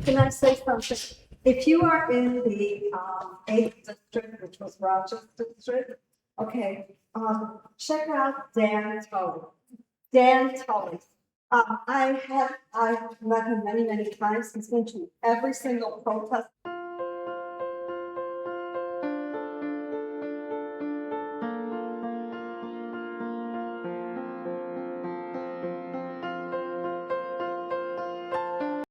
Can I say something? If you are in the 8th district, which was Rochester district, okay, check out Dan Tully. Dan Tully. I've met him many, many times. He's been to every single protest.